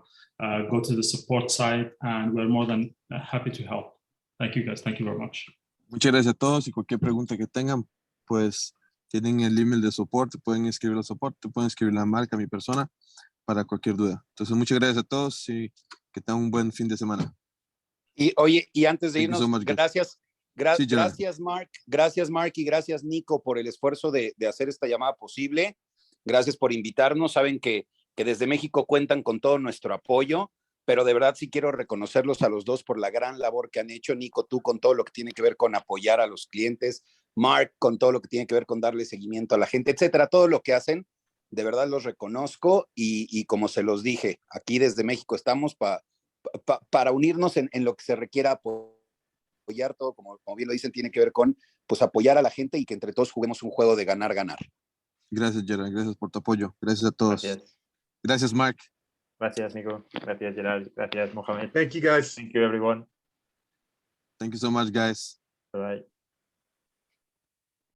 Speaker 3: Go to the support site, and we're more than happy to help. Thank you guys. Thank you very much.
Speaker 1: Muchas gracias a todos, y cualquier pregunta que tengan, pues tienen el email de soporte, pueden escribir al soporte, pueden escribir la marca, a mi persona, para cualquier duda. Entonces, muchas gracias a todos y que tengan un buen fin de semana.
Speaker 7: Y oye, y antes de
Speaker 1: Thank you
Speaker 7: irnos,
Speaker 1: so much,
Speaker 7: gracias,
Speaker 1: Sí, Gerard.
Speaker 7: gracias Mark y gracias Nico por el esfuerzo de hacer esta llamada posible. Gracias por invitarnos. Saben que desde México cuentan con todo nuestro apoyo, pero de verdad sí quiero reconocerlos a los dos por la gran labor que han hecho. Nico, tú con todo lo que tiene que ver con apoyar a los clientes, Mark con todo lo que tiene que ver con darle seguimiento a la gente, etcétera. Todo lo que hacen, de verdad los reconozco, y como se los dije, aquí desde México estamos para unirnos en lo que se requiera, apoyar todo, como bien lo dicen, tiene que ver con pues apoyar a la gente y que entre todos juguemos un juego de ganar-ganar.
Speaker 1: Gracias, Gerard. Gracias por tu apoyo. Gracias a todos. Gracias, Mark.
Speaker 2: Gracias, Nico. Gracias, Gerard. Gracias, Mohamed.
Speaker 14: Thank you, guys.
Speaker 2: Thank you, everyone.
Speaker 1: Thank you so much, guys.
Speaker 2: Bye.